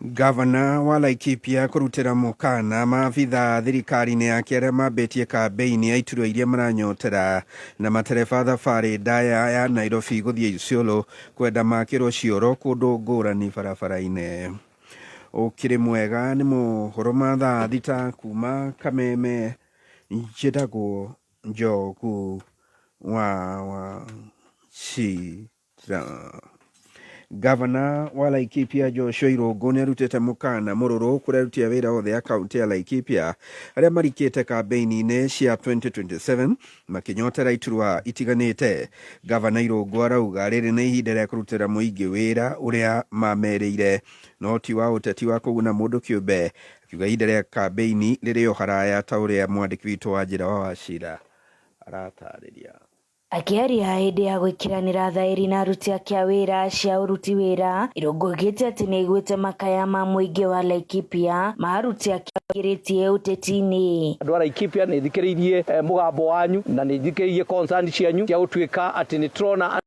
Gavana wa Laikipia kurutira mukana maabitha thirikari-inĩ yake arĩa mambetie kambeini ya iturwa iria maranyotera na matereba thabarĩ ndaya ya Nairobi gũthiĩ Isiolo kwenda makĩrwo cioro kũndũ ngũrani barabara-inĩ. Ũkĩrĩ mwega nĩ mohoro ma thaa thita kuma Kameme, njĩtagwo Njogu wa Chira. Gavana wa Laikipia Joshua Irungu nĩ arutĩte mũkana mũrũrũ kũrĩa aruti a wĩra othe a kaunti ya Laikipia arĩa marikĩte kambeini-inĩ cia 2027 makĩnyotera iturwa itiganĩte. Gavana Irungu arauga rĩrĩ nĩ ihinda rĩa kũrutĩra mũingĩ wĩra ũrĩa mamerĩire, no ti wa ũteti wa kũguna mũndũ kĩũmbe. Akiuga ihinda rĩa kambeini rĩrĩ o haraya ta ũrĩa mwandĩki witũ wa Njĩra wa Wachira aratarĩria. Akiaria hĩndĩ ya gwĩkĩranĩra thaĩri na aruti ake a wĩra cia ũruti wĩra, Irungu augĩte atĩ nĩ aiguĩte makaya ma mũingĩ wa Laikipia ma aruti ake agĩrĩtie ũteti-inĩ. Andũ a Laikipia nĩ thikĩrĩirie mũgambo wanyu na nĩ thikĩrĩirie concern cianyu cia gũtuĩka atĩ nĩ tũrona